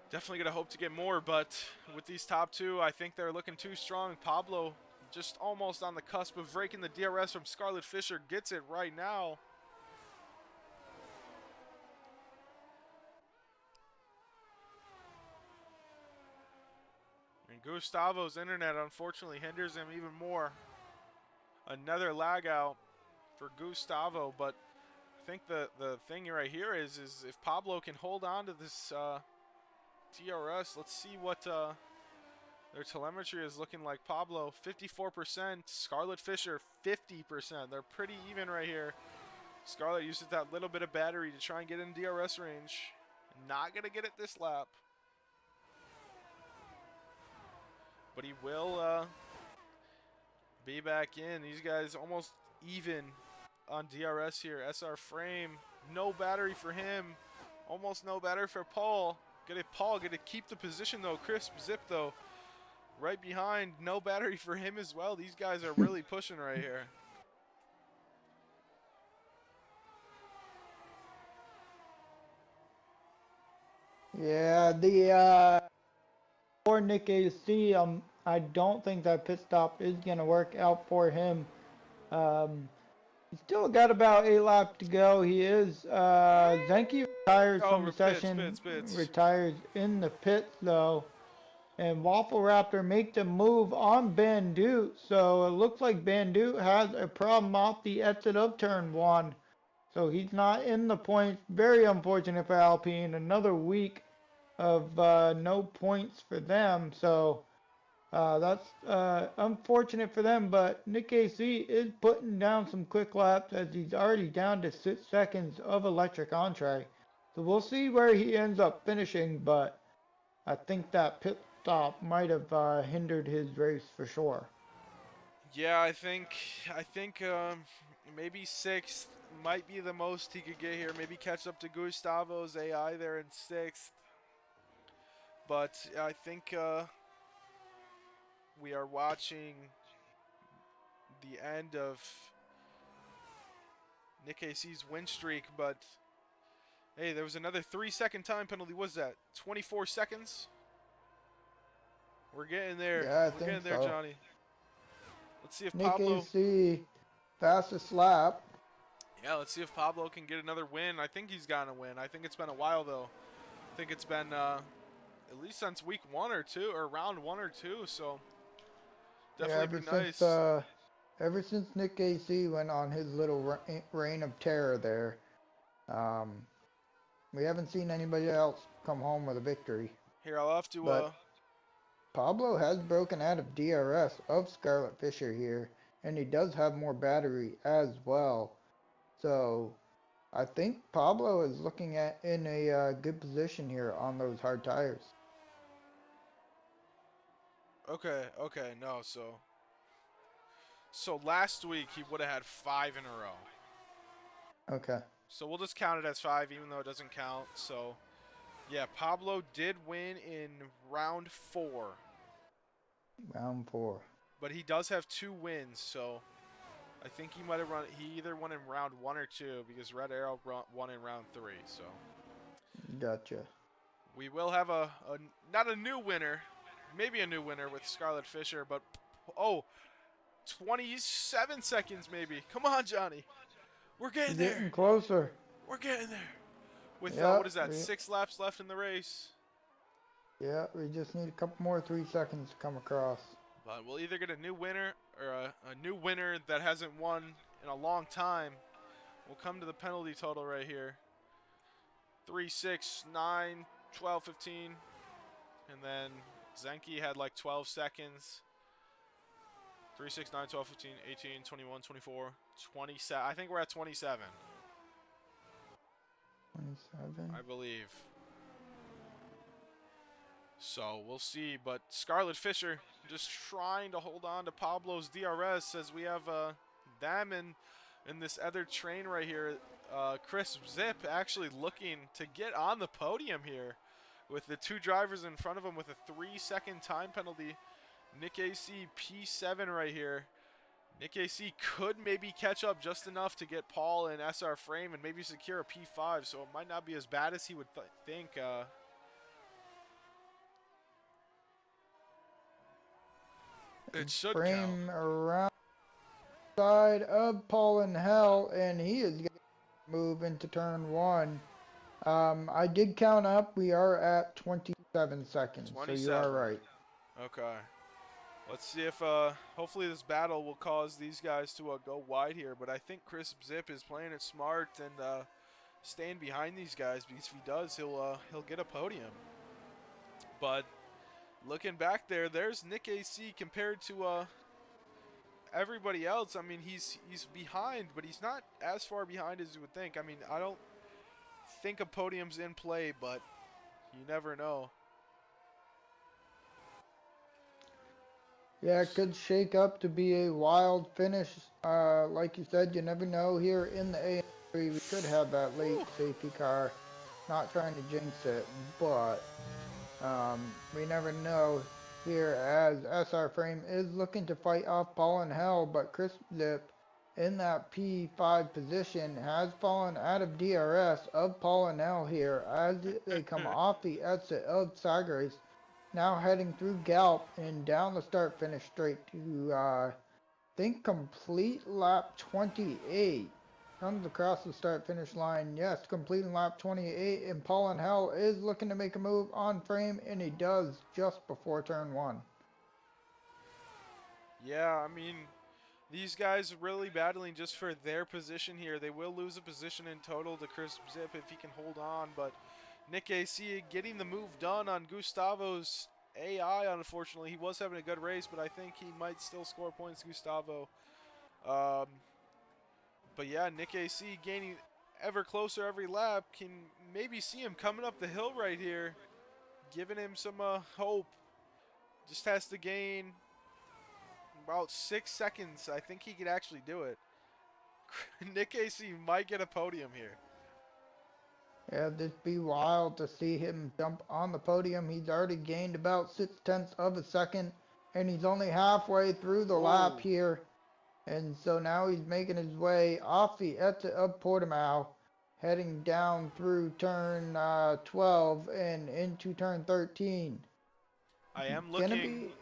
Definitely going to hope to get more, but with these top 2, I think they're looking too strong. Pablo just almost on the cusp of breaking the DRS from Scarlett Fisher. Gets it right now. And Gustavo's internet unfortunately hinders him even more. Another lag out for Gustavo, but I think the thing right here is if Pablo can hold on to this DRS, let's see what their telemetry is looking like. Pablo, 54%. Scarlett Fisher, 50%. They're pretty even right here. Scarlett uses that little bit of battery to try and get in DRS range. Not going to get it this lap. But he will be back in. These guys almost even on DRS here. SR Frame, no battery for him. Almost no battery for Paul. Paul get to keep the position though. Crisp Zip though, right behind. No battery for him as well. These guys are really pushing right here. Yeah, for Nick AC, I don't think that pit stop is gonna work out for him. He's still got about 8 laps to go. He is Zenke retires from the session. Retires in the pits though. And Waffle Raptor make the move on Bandute. So it looks like Bandute has a problem off the exit of turn 1. So he's not in the points. Very unfortunate for Alpine. Another week of no points for them. So that's unfortunate for them. But Nick AC is putting down some quick laps as he's already down to 6 seconds of electric entree. So we'll see where he ends up finishing. But I think that pit stop might have hindered his race for sure. Yeah, I think maybe 6th might be the most he could get here. Maybe catch up to Gustavo's AI there in 6th. But I think we are watching the end of Nick AC's win streak. But hey, there was another 3-second time penalty. What was that? 24 seconds? We're getting there. Yeah, We're getting there, so. Johnny. Let's see if Nick Pablo... AC, fastest lap. Yeah, let's see if Pablo can get another win. I think he's gotten a win. I think it's been a while, though. I think it's been at least since week 1 or 2, or round 1 or 2, so definitely be nice. Ever since Nick AC went on his little reign of terror there, we haven't seen anybody else come home with a victory. Here, I'll have to... But Pablo has broken out of DRS of Scarlett Fisher here, and he does have more battery as well. So I think Pablo is looking at in a good position here on those hard tires. Okay, okay, no, so last week he would have had 5 in a row. Okay, So we'll just count it as 5 even though it doesn't count. So yeah, Pablo did win in round 4, round 4. but he does have 2 wins, so I think he might have run. He either won in round 1 or 2 because Red Arrow won in round 3. So Gotcha. we will have a not a new winner, maybe a new winner with Scarlet Fisher, but oh, 27 seconds maybe. Come on, Johnny. We're getting there. Getting closer. We're getting there. With what Yep. is that? 6 laps left in the race. Yeah, we just need a couple more 3 seconds to come across. But we'll either get a new winner or a new winner that hasn't won in a long time. We'll come to the penalty total right here. 3, 6, 9, 12, 15. And then Zenki had like 12 seconds. 3, 6, 9, 12, 15, 18, 21, 24, 27. I think we're at 27. 27. I believe. So we'll see. But Scarlet Fisher just trying to hold on to Pablo's DRS as we have them in this other train right here. Chris Zip actually looking to get on the podium here with the 2 drivers in front of him with a 3-second time penalty. Nick AC P7 right here. Nick AC could maybe catch up just enough to get Paul and SR Frame and maybe secure a P5, so it might not be as bad as he would think. It should Frame count. around the side of Paul in Hell, and he is going to move into turn 1. I did count up. We are at 27 seconds, 27. so you are right. Okay. Let's see if hopefully this battle will cause these guys to go wide here. But I think Chris Zip is playing it smart and staying behind these guys because if he does, he'll get a podium. But looking back there, there's Nick AC compared to everybody else. I mean, he's behind, but he's not as far behind as you would think. I mean, I don't think a podium's in play, but you never know. Yeah, it could shake up to be a wild finish. Like you said, you never know. Here in the AM3, we could have that late safety car. Not trying to jinx it, but we never know here as SR Frame is looking to fight off Paul in Hell, but Chris Zip in that P5 position has fallen out of DRS of Paul in Hell here as they come off the exit of Sagres. Now heading through Galp and down the start finish straight to think complete lap 28. Comes across the start finish line. Yes, completing lap 28, and Paul in Hell is looking to make a move on Frame, and he does just before turn 1. Yeah, I mean, these guys are really battling just for their position here. They will lose a position in total to Chris Zip if he can hold on, but Nick AC getting the move done on Gustavo's AI, unfortunately. He was having a good race, but I think he might still score points, Gustavo. But yeah, Nick AC gaining ever closer every lap. Can maybe see him coming up the hill right here, giving him some hope. Just has to gain about 6 seconds. I think he could actually do it. Nick AC might get a podium here. Yeah, this be wild to see him jump on the podium. He's already gained about 0.6 of a second, and he's only halfway through the lap here. And so now he's making his way off the exit of Portimao, heading down through turn 12 and into turn 13. I am Gonna looking. be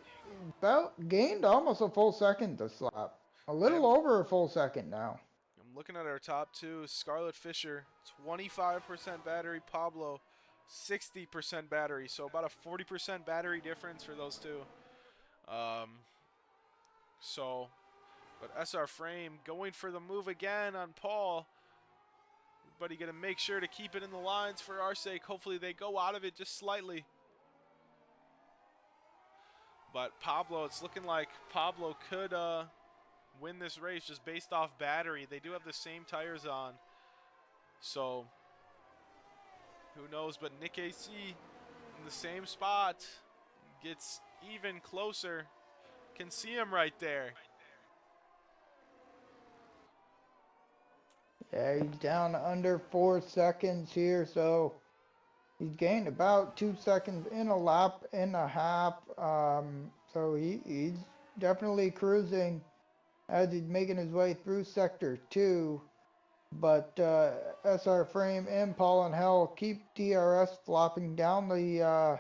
about gained almost a full second this lap. A little over a full second now. I'm looking at our top 2. Scarlet Fisher, 25% battery. Pablo, 60% battery. So about a 40% battery difference for those 2. But SR Frame going for the move again on Paul. But he's going to make sure to keep it in the lines for our sake. Hopefully they go out of it just slightly. But Pablo, it's looking like Pablo could win this race just based off battery. They do have the same tires on. So, who knows? But Nick AC in the same spot gets even closer. Can see him right there. Yeah, he's down under 4 seconds here, so he's gained about 2 seconds in a lap and a half. So he's definitely cruising as he's making his way through sector 2. But SR Frame and Paul and Hell keep DRS flopping down the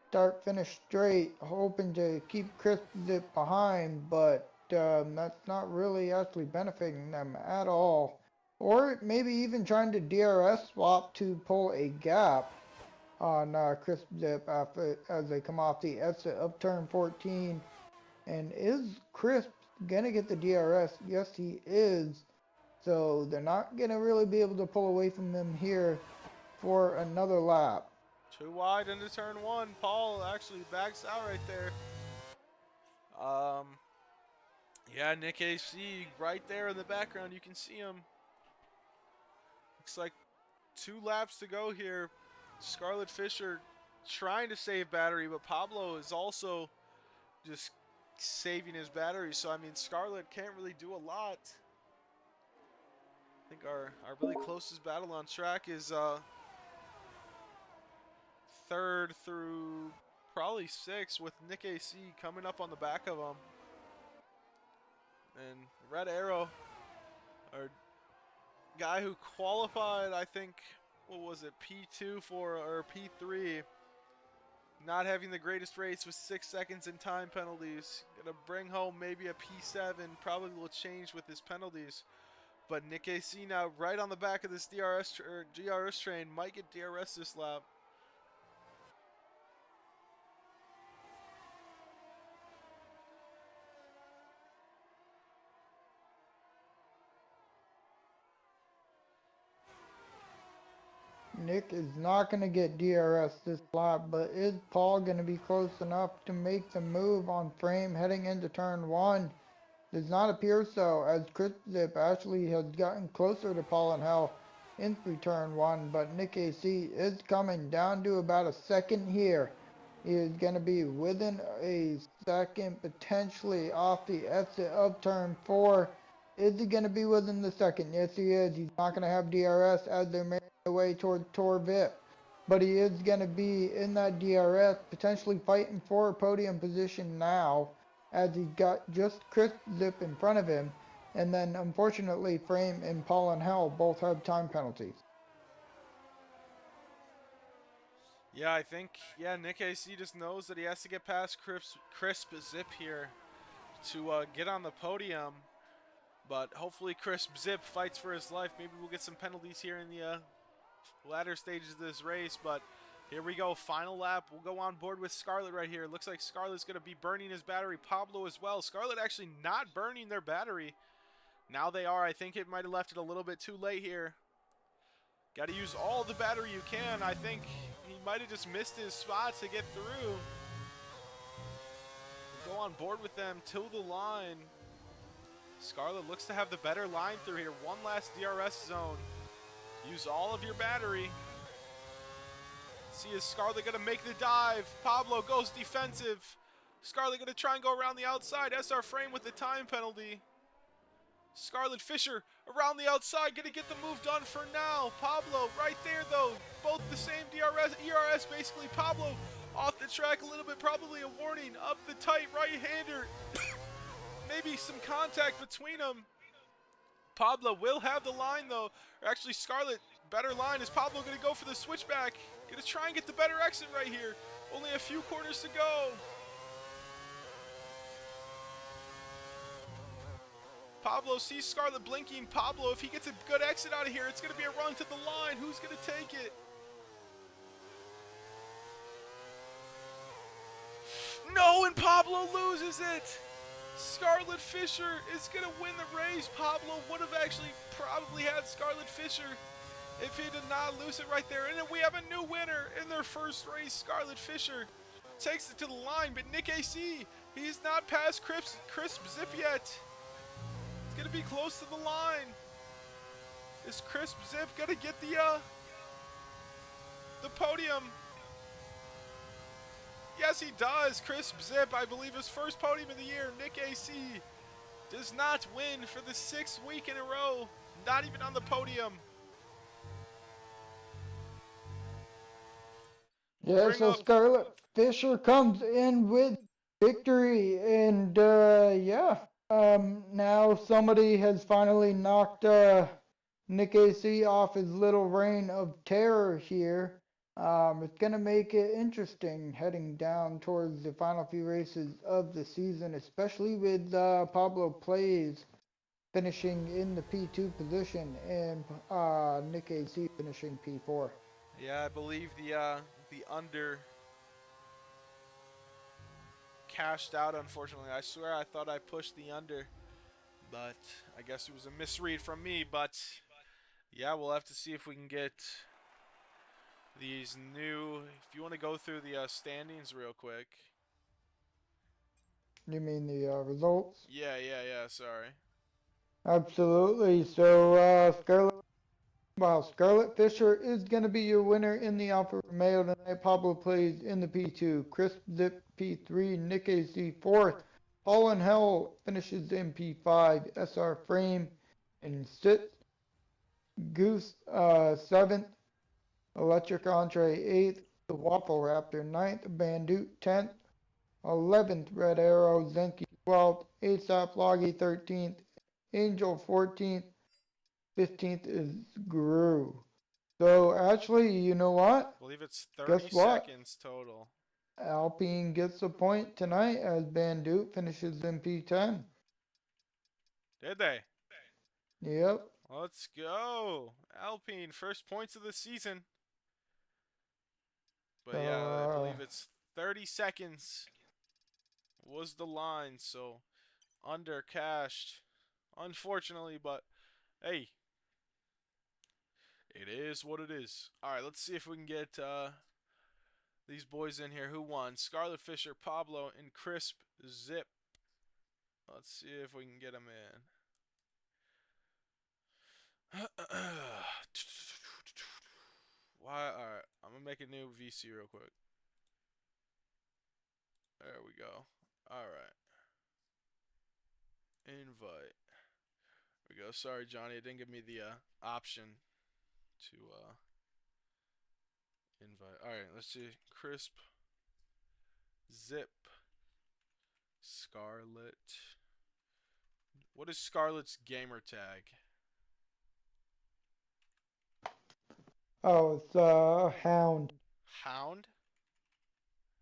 start finish straight, hoping to keep Crisp Zip behind, but that's not really actually benefiting them at all. Or maybe even trying to DRS swap to pull a gap on Crisp Zip after, as they come off the exit of turn 14. And is Crisp gonna get the DRS? Yes, he is. So they're not gonna really be able to pull away from him here for another lap. Too wide into turn 1. Paul actually backs out right there. Yeah, Nick AC right there in the background. You can see him. Looks like 2 laps to go here. Scarlet Fisher trying to save battery, but Pablo is also just saving his battery. So, I mean, Scarlet can't really do a lot. I think our really closest battle on track is 3rd through probably 6th with Nick AC coming up on the back of him. And Red Arrow, our guy who qualified, I think, what was it, P2 for, or P3, not having the greatest race with 6 seconds in time penalties. Gonna bring home maybe a P7, probably will change with his penalties. But Nick AC now right on the back of this GRS train, might get DRS this lap. Nick is not going to get DRS this lap, but is Paul going to be close enough to make the move on Frame heading into turn 1? Does not appear so, as Chris Zip actually has gotten closer to Paul and Hell in through turn 1, but Nick AC is coming down to about a second here. He is going to be within a second, potentially off the exit of turn 4. Is he going to be within the second? Yes, he is. He's not going to have DRS as they're making their way toward Tor VIP. But he is going to be in that DRS, potentially fighting for a podium position now, as he got just Chris Zip in front of him. And then, unfortunately, Frame and Paul and Hell both have time penalties. Yeah, I think, Nick AC just knows that he has to get past Crisp Zip here to get on the podium. But hopefully Crisp Zip fights for his life. Maybe we'll get some penalties here in the latter stages of this race. But here we go, final lap. We'll go on board with Scarlet right here. Looks like Scarlet's going to be burning his battery. Pablo as well. Scarlet actually not burning their battery. Now they are. I think it might have left it a little bit too late here. Got to use all the battery you can. I think he might have just missed his spot to get through. We'll go on board with them till the line. Scarlet looks to have the better line through here. One last DRS zone. Use all of your battery. See, is Scarlet going to make the dive? Pablo goes defensive. Scarlet going to try and go around the outside. SR Frame with the time penalty. Scarlet Fisher around the outside, going to get the move done for now. Pablo right there, though. Both the same DRS, ERS, basically. Pablo off the track a little bit, probably a warning. Up the tight right-hander. Maybe some contact between them. Pablo will have the line, though. Or actually, Scarlet, better line. Is Pablo going to go for the switchback? Going to try and get the better exit right here. Only a few corners to go. Pablo sees Scarlet blinking. Pablo, if he gets a good exit out of here, it's going to be a run to the line. Who's going to take it? No, and Pablo loses it. Scarlet Fisher is going to win the race. Pablo would have actually probably had Scarlet Fisher if he did not lose it right there. And then we have a new winner in their first race. Scarlet Fisher takes it to the line, but Nick AC, he's not past Crisp Zip yet. It's gonna be close to the line. Is Crisp Zip gonna get the podium? Yes, he does. Crisp Zip, I believe, his first podium of the year. Nick AC does not win for the 6th week in a row. Not even on the podium. We'll Yeah, bring so up. Scarlet Fisher comes in with victory, and now somebody has finally knocked Nick AC off his little reign of terror here. It's gonna make it interesting heading down towards the final few races of the season, especially with Pablo Plays finishing in the P2 position and Nick AC finishing P4. Yeah, I believe the under cashed out, unfortunately. I swear I thought I pushed the under, but I guess it was a misread from me. But yeah, we'll have to see if we can get these new. If you want to go through the standings real quick. You mean the results? Yeah. Sorry. Absolutely. So, Scarlet Fisher is going to be your winner in the Alfa Romeo tonight. Pablo Plays in the P2. Crisp Zip P3. Nick AC 4th. All in Hell finishes in P5. SR Frame in 6th. Goose 7th. Electric Entree 8th. The Waffle Raptor 9th. Bandoot 10th. 11th. Red Arrow Zenki 12th. ASAP Loggy 13th. Angel 14th. 15th is Guru. So actually, you know I what? believe it's 30 Guess what? seconds total. Alpine gets a point tonight as Bandoot finishes in P10. Did they? Yep. Let's go. Alpine, first points of the season. So, But yeah, I believe it's 30 seconds was the line. So under cashed, unfortunately. But hey, it is what it is. All right, let's see if we can get these boys in here. Who won? Scarlet Fisher, Pablo, and Crisp Zip. Let's see if we can get them in. Why? All right, I'm gonna make a new VC real quick. There we go. All right, invite. There we go. Sorry, Johnny, it didn't give me the option to invite. All right, let's see. Crisp, Zip, Scarlet. What is Scarlet's gamer tag? oh, it's Hound. Hound.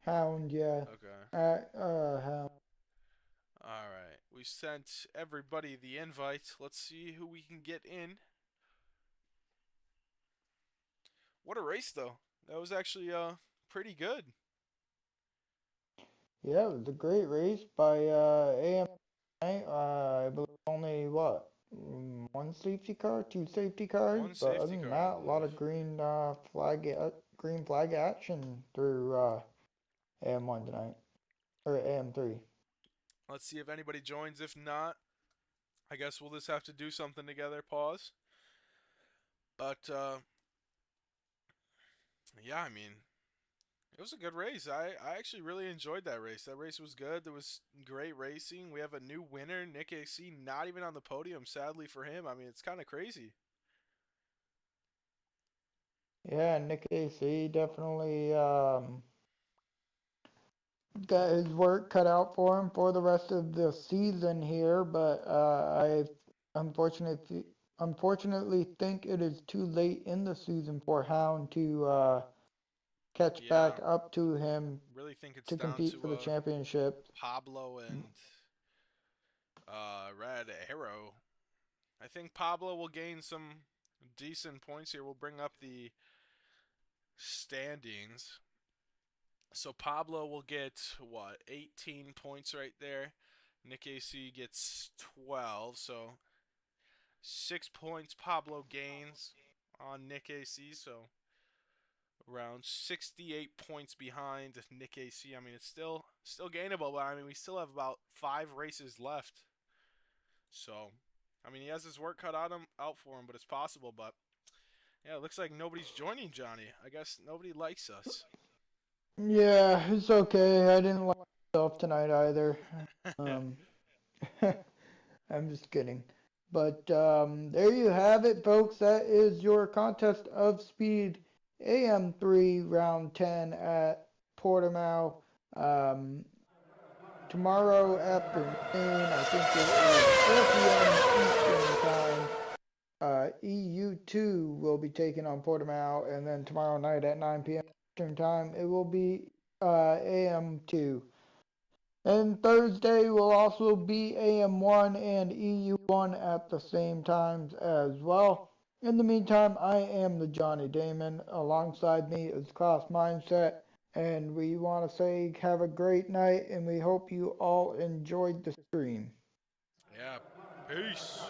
Hound, yeah. Okay. Hound. All right. We sent everybody the invite. Let's see who we can get in. What a race, though. That was actually pretty good. Yeah, it was a great race by AM3. I believe only what? One safety car, two safety cars, One but other safety than car, I that, a lot believe. of green flag action through AM1 tonight or AM3. Let's see if anybody joins. If not, I guess we'll just have to do something together. Pause. But yeah, I mean, it was a good race. I actually really enjoyed that race. That race was good. There was great racing. We have a new winner, Nick AC, not even on the podium, sadly for him. I mean, it's kind of crazy. Yeah, Nick AC definitely got his work cut out for him for the rest of the season here, but I unfortunately unfortunately think it is too late in the season for Hound to catch Yeah, back up to him really think it's to down compete to for the championship. Pablo and Red Arrow. I think Pablo will gain some decent points here. We'll bring up the standings. So Pablo will get what, 18 points right there. Nick AC gets 12, so 6 points Pablo gains on Nick AC, so around 68 points behind Nick AC. I mean, it's still gainable, but I mean, we still have about 5 races left. So I mean, he has his work cut out for him, but it's possible. But yeah, it looks like nobody's joining Johnny. I guess nobody likes us. Yeah, it's okay. I didn't like myself tonight either. Um, I'm just kidding. But there you have it, folks. That is your contest of speed AM3 round 10 at Portimao. Um, Tomorrow afternoon, I think it is 4 p.m. Eastern time. EU2 will be taking on Portimao, and then tomorrow night at 9 p.m. Eastern time, it will be AM2. And Thursday will also be AM1 and EU1 at the same times as well. In the meantime, I am the Johnny Damon. Alongside me is Class Mindset. And we want to say have a great night, and we hope you all enjoyed the stream. Yeah. Peace.